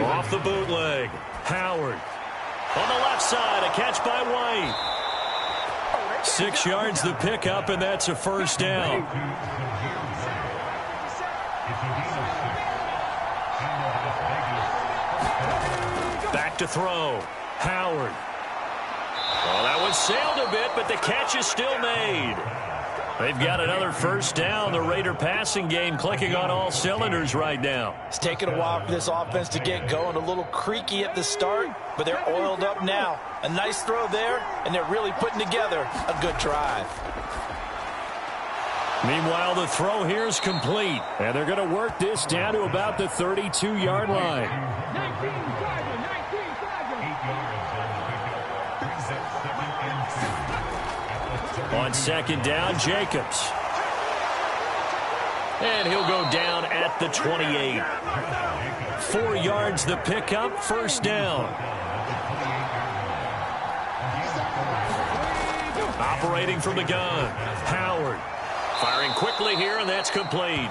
Off the bootleg. Howard. On the left side, a catch by White. 6 yards the pickup, and that's a 1st down. Back to throw. Howard. Well, that one sailed a bit, but the catch is still made. They've got another 1st down. The Raider passing game clicking on all cylinders right now. It's taken a while for this offense to get going. A little creaky at the start, but they're oiled up now. A nice throw there, and they're really putting together a good drive. Meanwhile, the throw here is complete, and they're going to work this down to about the 32-yard line. On 2nd down, Jacobs. And he'll go down at the 28. 4 yards the pickup, 1st down. Operating from the gun, Howard. Firing quickly here, and that's complete.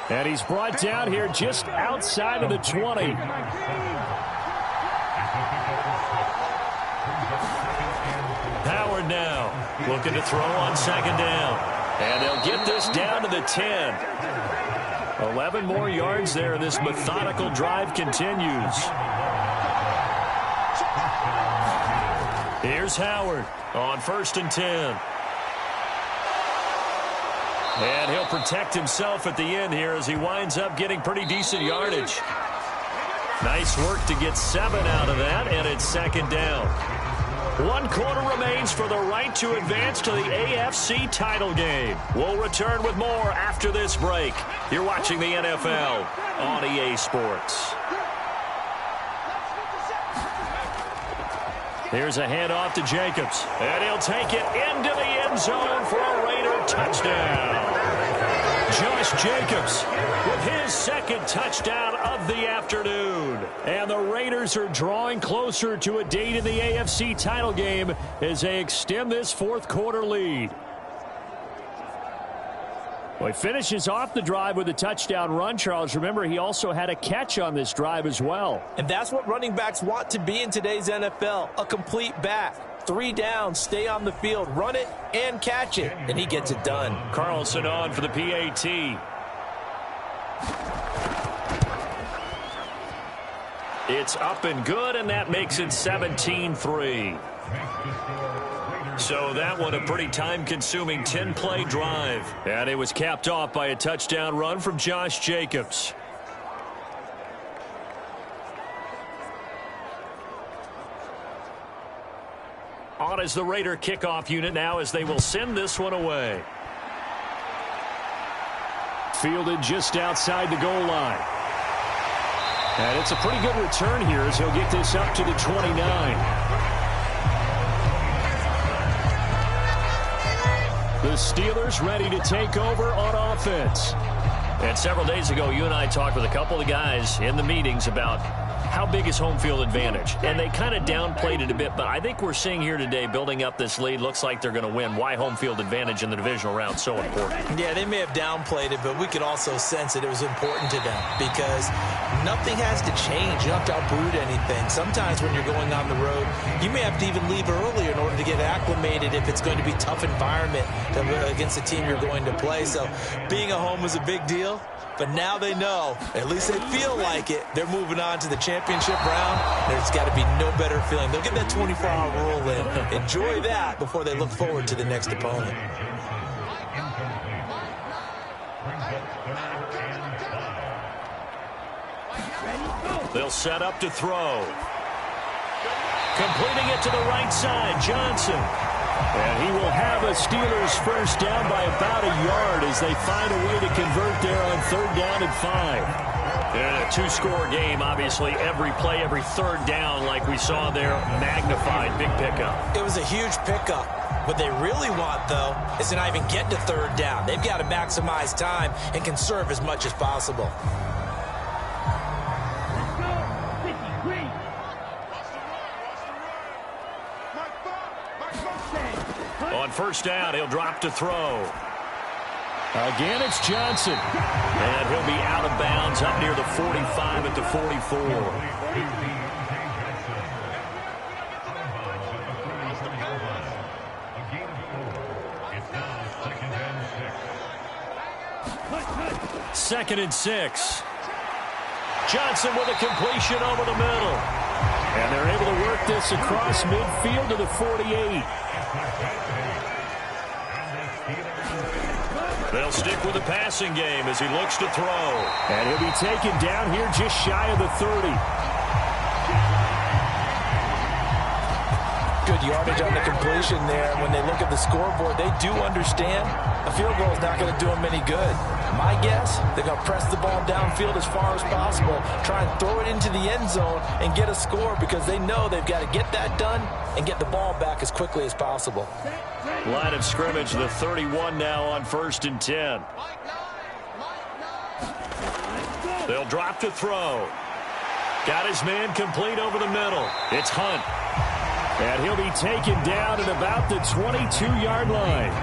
And he's brought down here just outside of the 20. Howard now looking to throw on 2nd down. And they'll get this down to the 10. 11 more yards there. This methodical drive continues. Here's Howard on 1st and 10. And he'll protect himself at the end here as he winds up getting pretty decent yardage. Nice work to get 7 out of that, and it's 2nd down. 1 quarter remains for the right to advance to the AFC title game. We'll return with more after this break. You're watching the NFL on EA Sports. Here's a handoff to Jacobs, and he'll take it into the end zone for a Raider touchdown. Josh Jacobs with his second touchdown of the afternoon. And the Raiders are drawing closer to a date in the AFC title game as they extend this fourth quarter lead. Well, he finishes off the drive with a touchdown run, Charles. Remember, he also had a catch on this drive as well. And that's what running backs want to be in today's NFL, a complete back. 3 downs, stay on the field, run it, and catch it. And he gets it done. Carlson on for the PAT. It's up and good, and that makes it 17-3. So that one a pretty time-consuming 10-play drive. And it was capped off by a touchdown run from Josh Jacobs. On as the Raider kickoff unit now as they will send this one away. Fielded just outside the goal line. And it's a pretty good return here as he'll get this up to the 29. The Steelers ready to take over on offense. And several days ago, you and I talked with a couple of guys in the meetings about how big is home field advantage. And they kind of downplayed it a bit, but I think we're seeing here today, building up this lead, looks like they're going to win. Why home field advantage in the divisional round so important? Yeah, they may have downplayed it, but we could also sense that it was important to them because nothing has to change. You don't have to uproot anything. Sometimes when you're going on the road, you may have to even leave earlier in order to get acclimated if it's going to be a tough environment against the team you're going to play. So being at home is a big deal. But now they know, at least they feel like it, they're moving on to the championship round. There's got to be no better feeling. They'll get that 24-hour rule in. Enjoy that before they look forward to the next opponent. They'll set up to throw. Completing it to the right side, Johnson. And he will have a Steelers first down by about a yard as they find a way to convert there on 3rd down and 5. In a 2-score game, obviously, every play, every 3rd down, like we saw there, magnified. Big pickup. It was a huge pickup. What they really want, though, is to not even get to 3rd down. They've got to maximize time and conserve as much as possible. On 1st down, he'll drop to throw. Again, it's Johnson. And he'll be out of bounds up near the 45 at the 44. Second and 6. Johnson with a completion over the middle. And they're able to work this across midfield to the 48. They'll stick with the passing game as he looks to throw. And he'll be taken down here just shy of the 30. Good yardage on the completion there. When they look at the scoreboard, they do understand a field goal is not going to do them any good. My guess, they're going to press the ball downfield as far as possible, try and throw it into the end zone and get a score because they know they've got to get that done and get the ball back as quickly as possible. Line of scrimmage, the 31 now on 1st and 10. They'll drop to throw. Got his man complete over the middle. It's Hunt. And he'll be taken down at about the 22-yard line.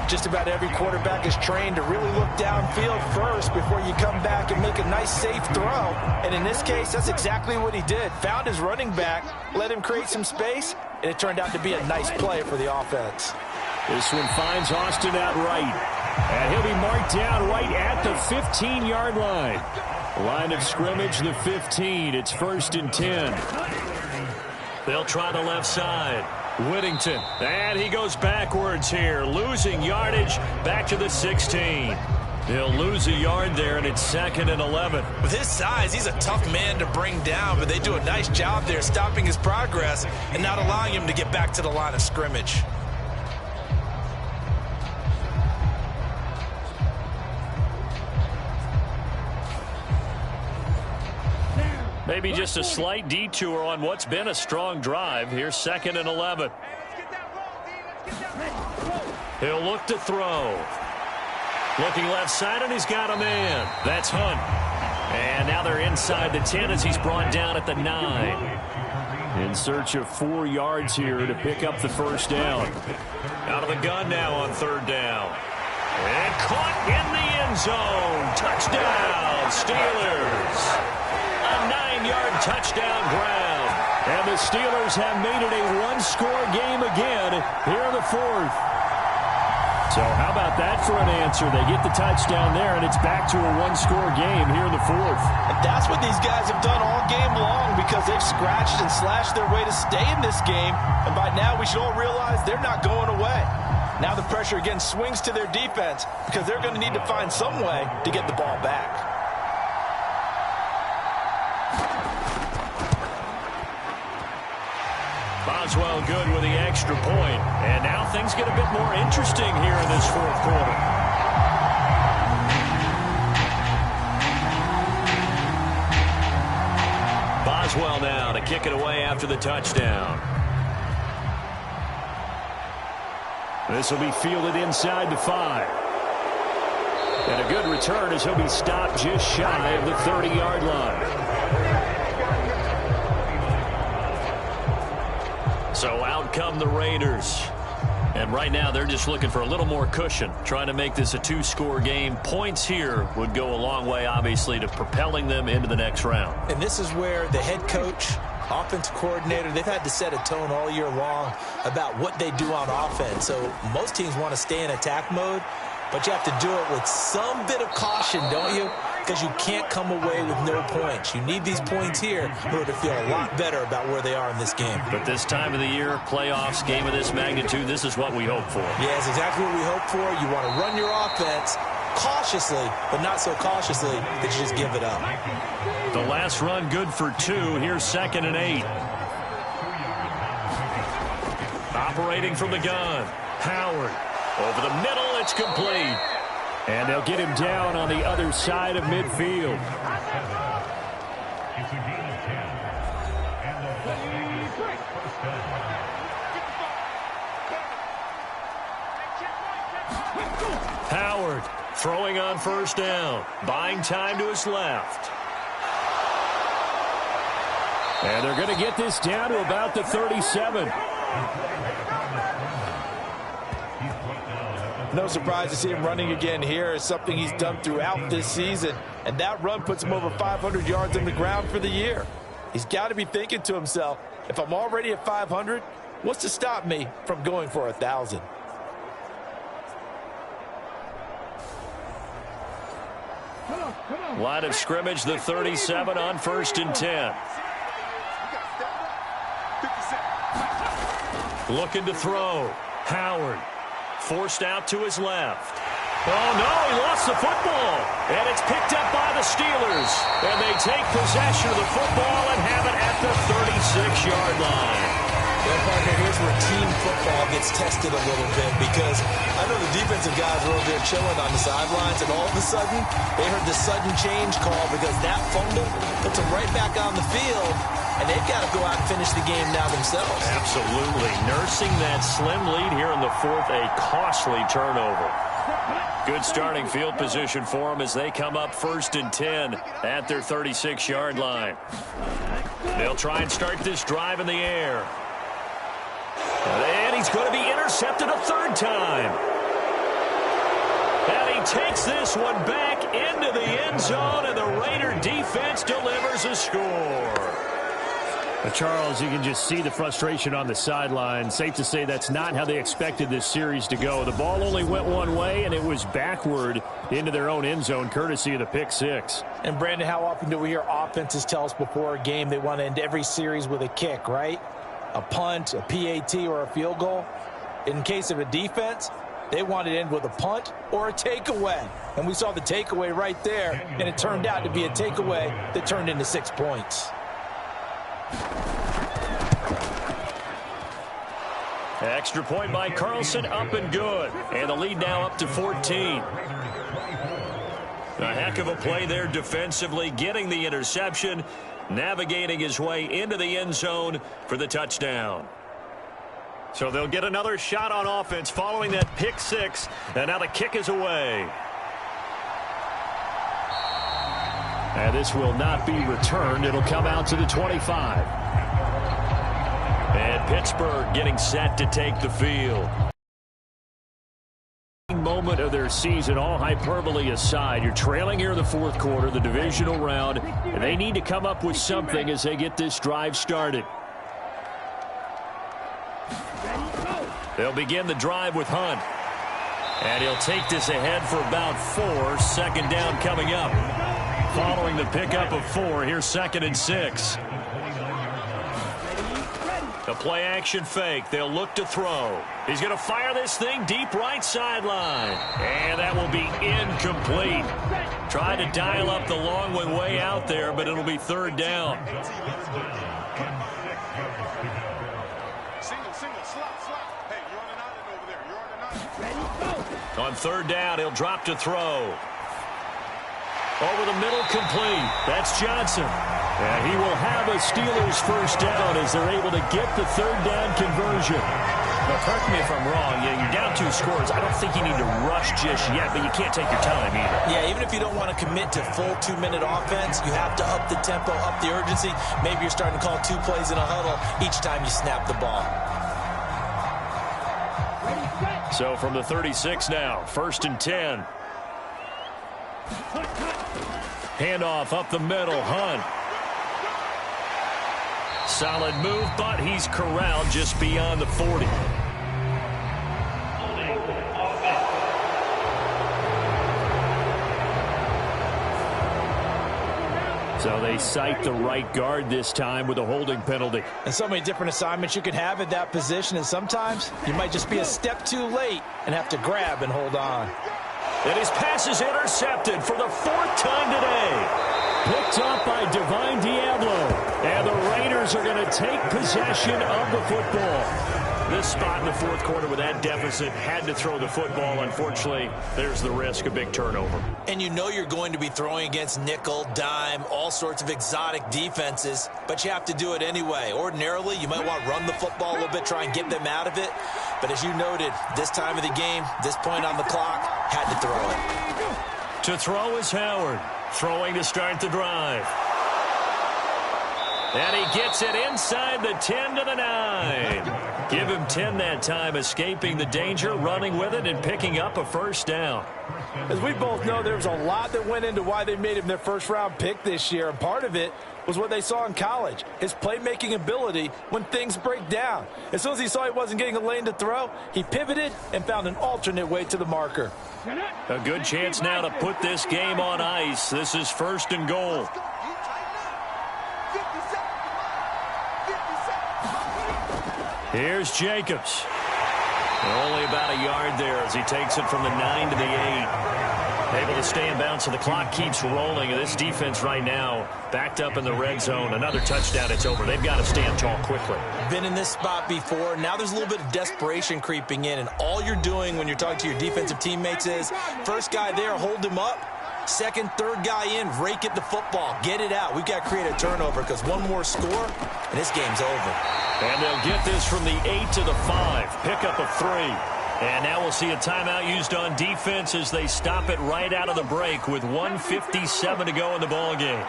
Just about every quarterback is trained to really look downfield first before you come back and make a nice, safe throw. And in this case, that's exactly what he did. Found his running back, let him create some space, and it turned out to be a nice play for the offense. This one finds Austin out right. And he'll be marked down right at the 15-yard line. Line of scrimmage, the 15. It's 1st and 10. They'll try the left side. Whittington, and he goes backwards here, losing yardage back to the 16. He'll lose a yard there, and it's 2nd and 11. With his size, he's a tough man to bring down, but they do a nice job there stopping his progress and not allowing him to get back to the line of scrimmage. Maybe just a slight detour on what's been a strong drive. Here's 2nd and 11. He'll look to throw. Looking left side, and he's got a man. That's Hunt. And now they're inside the 10 as he's brought down at the 9. In search of 4 yards here to pick up the first down. Out of the gun now on 3rd down. And caught in the end zone. Touchdown, Steelers. A 9-yard touchdown ground. And the Steelers have made it a 1-score game again here in the 4th. So how about that for an answer? They get the touchdown there, and it's back to a 1-score game here in the 4th. And that's what these guys have done all game long because they've scratched and slashed their way to stay in this game. And by now, we should all realize they're not going away. Now the pressure again swings to their defense because they're going to need to find some way to get the ball back. Boswell good with the extra point. And now things get a bit more interesting here in this 4th quarter. Boswell now to kick it away after the touchdown. This will be fielded inside the 5. And a good return as he'll be stopped just shy of the 30-yard line. So out come the Raiders. And right now they're just looking for a little more cushion, trying to make this a 2-score game. Points here would go a long way, obviously, to propelling them into the next round. And this is where the head coach, offensive coordinator, they've had to set a tone all year long about what they do on offense. So most teams want to stay in attack mode, but you have to do it with some bit of caution, don't you? Because you can't come away with no points. You need these points here in order to feel a lot better about where they are in this game. But this time of the year, playoffs, game of this magnitude, this is what we hope for. Yeah, it's exactly what we hope for. You want to run your offense cautiously, but not so cautiously that you just give it up. The last run good for 2. Here's 2nd and 8. Operating from the gun. Howard. Over the middle, it's complete. And they'll get him down on the other side of midfield. Howard throwing on 1st down. Buying time to his left. And they're going to get this down to about the 37. No surprise to see him running again here. It's something he's done throughout this season. And that run puts him over 500 yards on the ground for the year. He's got to be thinking to himself, if I'm already at 500, what's to stop me from going for 1,000? Line of scrimmage, the 37 on 1st and 10. Looking to throw. Howard. Forced out to his left. Oh, no, he lost the football. And it's picked up by the Steelers. And they take possession of the football and have it at the 36-yard line. Well, partner, here's where team football gets tested a little bit because I know the defensive guys were over there chilling on the sidelines, and all of a sudden, they heard the sudden change call because that fumble puts them right back on the field, and they've got to go out and finish the game now themselves. Absolutely. Nursing that slim lead here in the 4th, a costly turnover. Good starting field position for them as they come up 1st and 10 at their 36-yard line. They'll try and start this drive in the air. And he's going to be intercepted a 3rd time. And he takes this one back into the end zone, and the Raider defense delivers a score. Charles, you can just see the frustration on the sideline. Safe to say that's not how they expected this series to go. The ball only went one way, and it was backward into their own end zone, courtesy of the pick 6. And, Brandon, how often do we hear offenses tell us before a game they want to end every series with a kick, right? A punt, a PAT, or a field goal. In case of a defense, they want to end with a punt or a takeaway. And we saw the takeaway right there, and it turned out to be a takeaway that turned into 6 points. Extra point by Carlson, up and good. And the lead now up to 14. A heck of a play there defensively, getting the interception, navigating his way into the end zone for the touchdown. So they'll get another shot on offense following that pick 6, and now the kick is away. And this will not be returned. It'll come out to the 25. And Pittsburgh getting set to take the field. Moment of their season, all hyperbole aside. You're trailing here in the fourth quarter, the divisional round, and they need to come up with something as they get this drive started. They'll begin the drive with Hunt. And he'll take this ahead for about 4. Second down coming up. Following the pickup of 4, here's 2nd and 6. A play-action fake. They'll look to throw. He's going to fire this thing deep right sideline. And that will be incomplete. Tried to dial up the long one way out there, but it'll be 3rd down. On 3rd down, he'll drop to throw. Over the middle, complete. That's Johnson. And he will have a Steelers first down as they're able to get the 3rd down conversion. Now, correct me if I'm wrong. You're down 2 scores. I don't think you need to rush just yet, but you can't take your time either. Yeah, even if you don't want to commit to full 2-minute offense, you have to up the tempo, up the urgency. Maybe you're starting to call 2 plays in a huddle each time you snap the ball. So from the 36 now, 1st and 10. Handoff up the middle, Hunt. Solid move, but he's corralled just beyond the 40. So they cite the right guard this time with a holding penalty. And so many different assignments you could have at that position, and sometimes you might just be a step too late and have to grab and hold on. And his pass is intercepted for the 4th time today. Picked up by Divine Diablo. And the Raiders are going to take possession of the football. This spot in the 4th quarter with that deficit, had to throw the football. Unfortunately, there's the risk of big turnover. And you know you're going to be throwing against nickel, dime, all sorts of exotic defenses, but you have to do it anyway. Ordinarily, you might want to run the football a little bit, try and get them out of it. But as you noted, this time of the game, this point on the clock, had to throw it. To throw is Howard. Throwing to start the drive. And he gets it inside the 10 to the 9. Give him 10 that time, escaping the danger, running with it, and picking up a first down. As we both know, there was a lot that went into why they made him their first-round pick this year, and part of it was what they saw in college, his playmaking ability when things break down. As soon as he saw he wasn't getting a lane to throw, he pivoted and found an alternate way to the marker. A good chance now to put this game on ice. This is 1st and goal. Here's Jacobs. Only about a yard there as he takes it from the 9 to the 8. Able to stay in bounds, so the clock keeps rolling. And this defense right now backed up in the red zone. Another touchdown, it's over. They've got to stand tall quickly. Been in this spot before. Now there's a little bit of desperation creeping in. And all you're doing when you're talking to your defensive teammates is, first guy there, hold him up. Second, third guy in, rake at the football. Get it out. We've got to create a turnover because one more score, and this game's over. And they'll get this from the 8 to the 5. Pickup of 3. And now we'll see a timeout used on defense as they stop it right out of the break with 1:57 to go in the ballgame.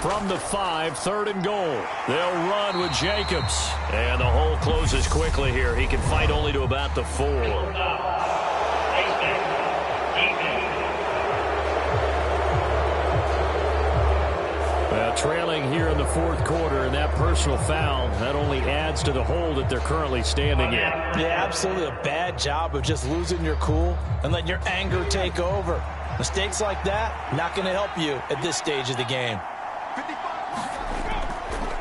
From the 5, 3rd and goal. They'll run with Jacobs. And the hole closes quickly here. He can fight only to about the 4. Well, trailing here in the 4th quarter, and that personal foul, that only adds to the hole that they're currently standing in. Yeah, absolutely a bad job of just losing your cool and letting your anger take over. Mistakes like that, not going to help you at this stage of the game.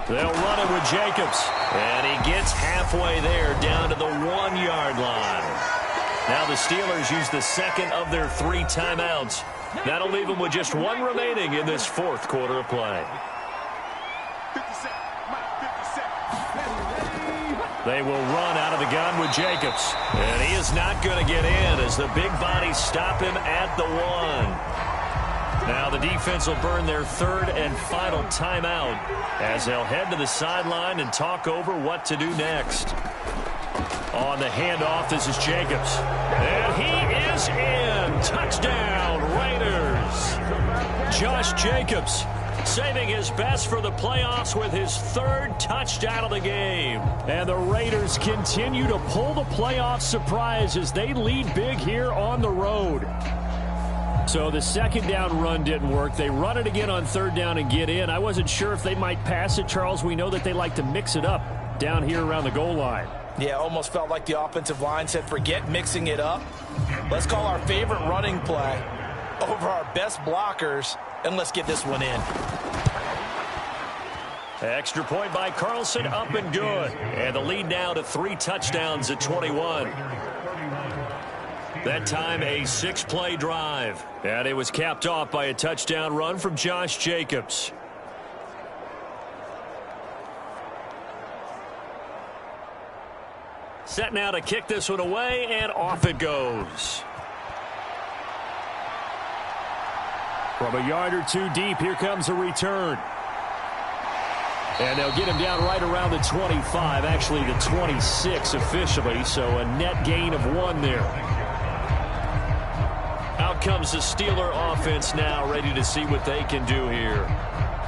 They'll run it with Jacobs. And he gets halfway there, down to the 1-yard line. Now the Steelers use the 2nd of their 3 timeouts. That'll leave them with just 1 remaining in this 4th quarter of play. They will run out of the gun with Jacobs. And he is not going to get in as the big bodies stop him at the 1. Now the defense will burn their 3rd and final timeout as they'll head to the sideline and talk over what to do next. On the handoff, this is Jacobs. And he is is in. Touchdown, Raiders. Josh Jacobs saving his best for the playoffs with his third touchdown of the game. And the Raiders continue to pull the playoff surprise as they lead big here on the road. So the second down run didn't work. They run it again on third down and get in. I wasn't sure if they might pass it, Charles. We know that they like to mix it up down here around the goal line. Yeah, almost felt like the offensive line said, forget mixing it up. Let's call our favorite running play over our best blockers, and let's get this one in. Extra point by Carlson, up and good. And the lead now to 3 touchdowns at 21. That time a 6-play drive. And it was capped off by a touchdown run from Josh Jacobs. Set now to kick this one away, and off it goes. From a yard or two deep, here comes a return. And they'll get him down right around the 25, actually the 26 officially, so a net gain of 1 there. Out comes the Steeler offense now, ready to see what they can do here.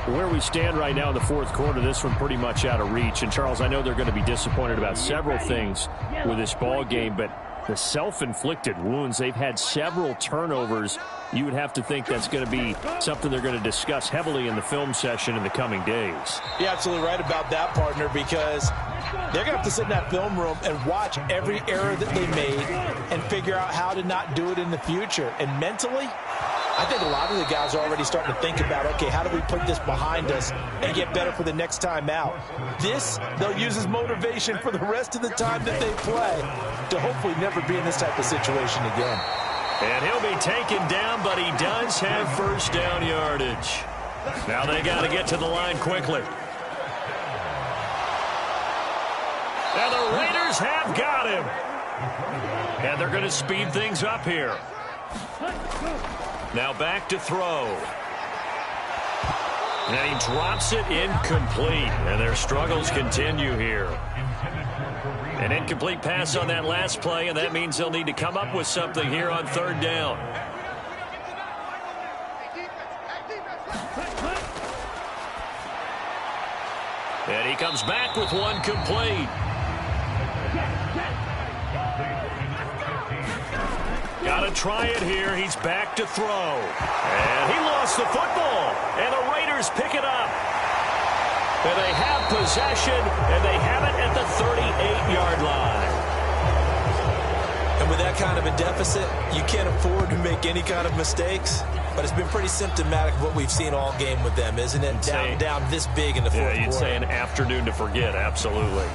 Where we stand right now in the fourth quarter, this one pretty much out of reach. And, Charles, I know they're going to be disappointed about several things with this ball game, but the self-inflicted wounds, they've had several turnovers. You would have to think that's going to be something they're going to discuss heavily in the film session in the coming days. You're absolutely right about that, partner, because they're going to have to sit in that film room and watch every error that they made and figure out how to not do it in the future. And mentally, I think a lot of the guys are already starting to think about, okay, how do we put this behind us and get better for the next time out? This, they'll use as motivation for the rest of the time that they play to hopefully never be in this type of situation again. And he'll be taken down, but he does have first down yardage. Now they got to get to the line quickly. And the Raiders have got him. And they're going to speed things up here. Now back to throw. And he drops it incomplete. And their struggles continue here. An incomplete pass on that last play, and that means they'll need to come up with something here on third down. And he comes back with one complete. Got to try it here. He's back to throw. And he lost the football. And the Raiders pick it up. And they have possession, and they have it at the 38-yard line. And with that kind of a deficit, you can't afford to make any kind of mistakes. But it's been pretty symptomatic of what we've seen all game with them, isn't it? Down this big in the fourth quarter. Yeah, you'd say an afternoon to forget, absolutely.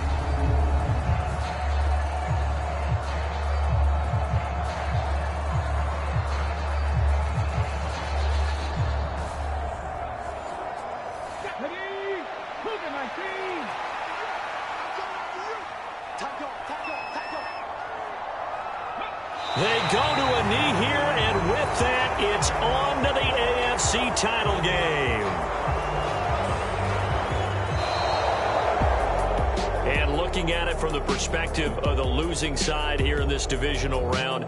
They go to a knee here, and with that, it's on to the AFC title game. And looking at it from the perspective of the losing side here in this divisional round,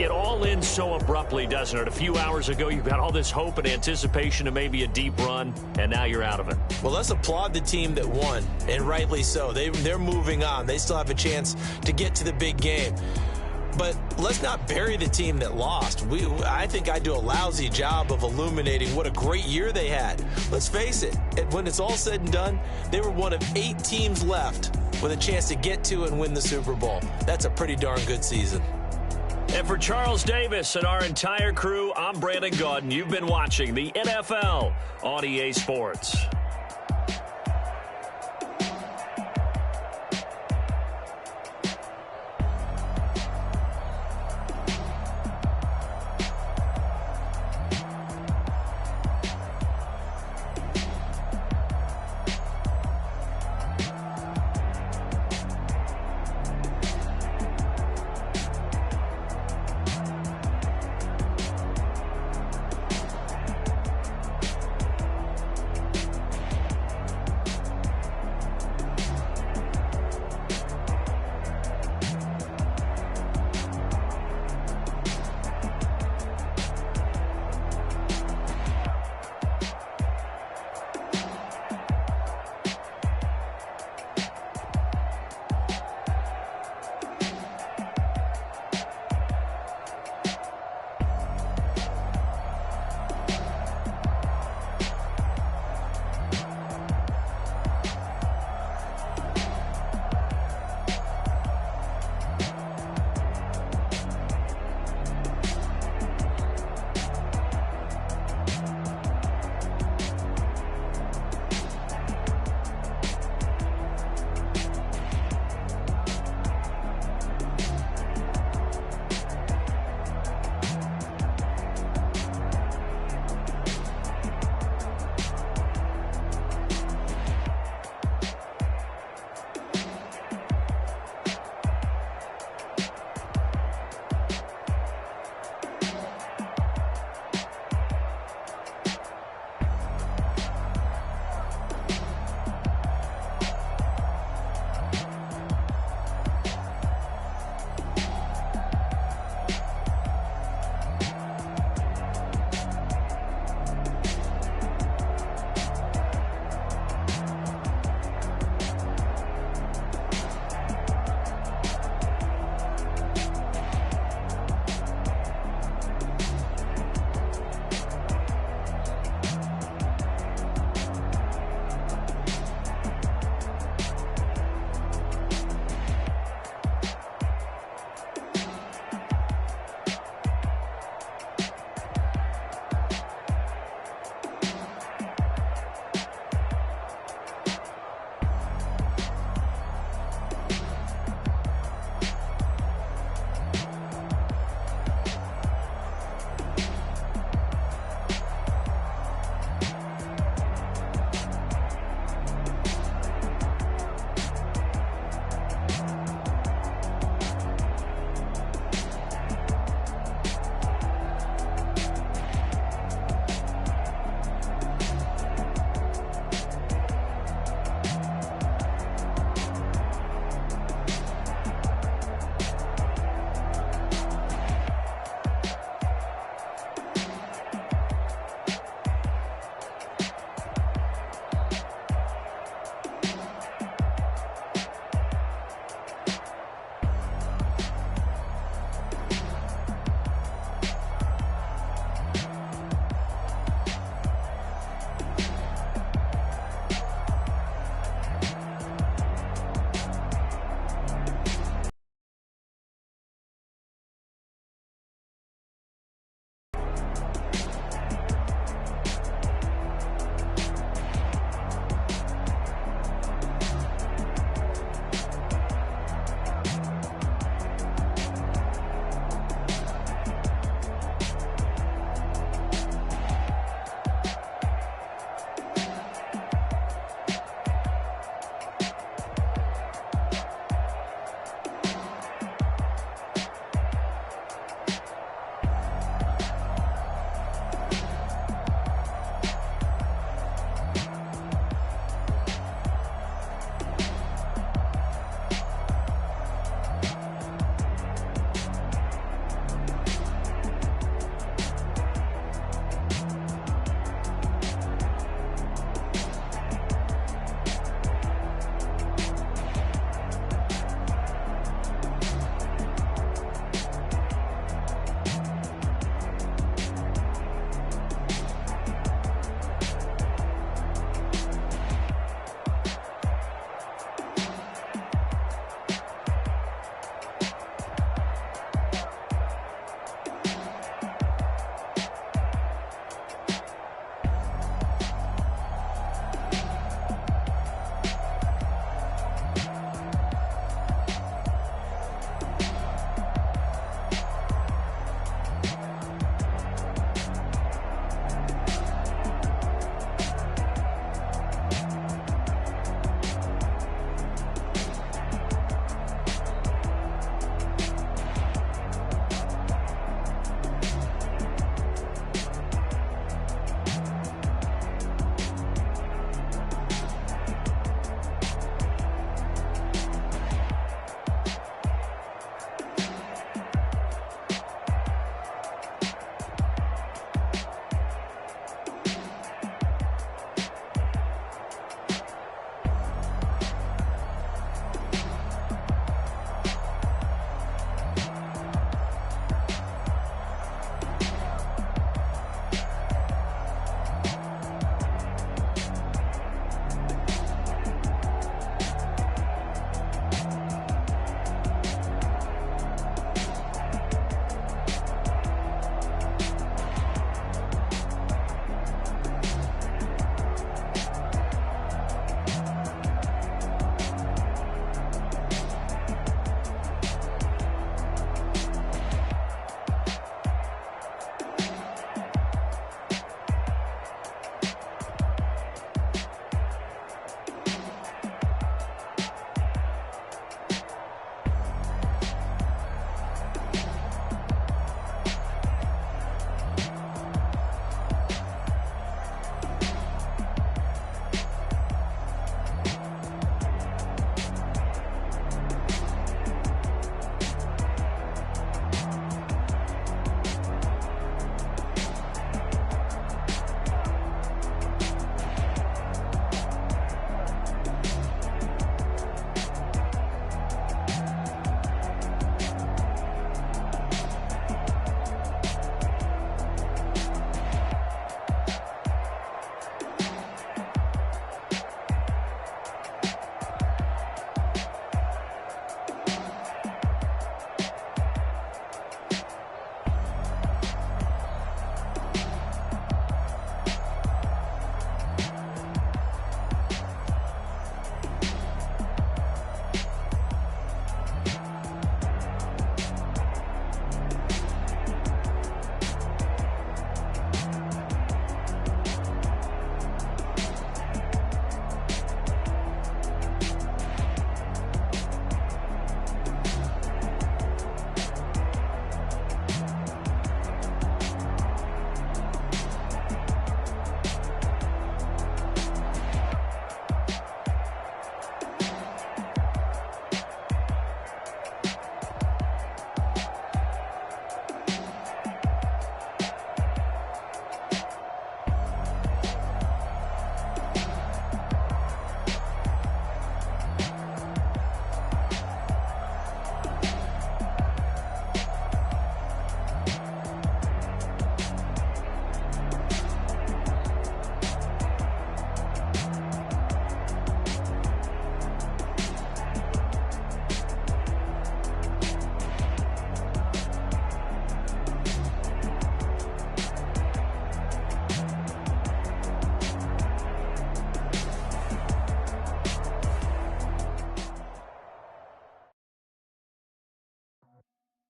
it all ends so abruptly, doesn't it? A few hours ago, you've got all this hope and anticipation of maybe a deep run, and now you're out of it. Well, let's applaud the team that won, and rightly so. They're moving on. They still have a chance to get to the big game. But let's not bury the team that lost. I think I do a lousy job of illuminating what a great year they had. Let's face it, when it's all said and done, they were one of 8 teams left with a chance to get to and win the Super Bowl. That's a pretty darn good season. And for Charles Davis and our entire crew, I'm Brandon Gaudin. You've been watching the NFL on EA Sports.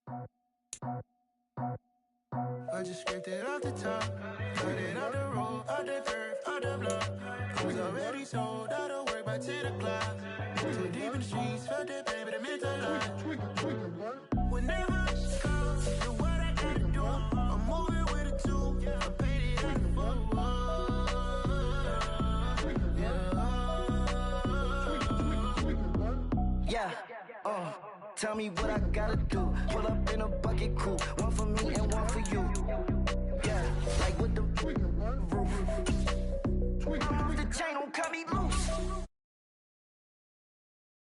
I just scraped it off the top, cut it out the road, out the curve, out the block. I was already sold out of work by 10 o'clock. Too deep in the streets, felt that pain, but it meant a lot. Whenever I come, do what I gotta do. I'm moving with a two, I paid it out the full. Tell me what I gotta do. Pull up in a bucket crew, one for me and one for you. Yeah, like with the roof. I'm off the chain.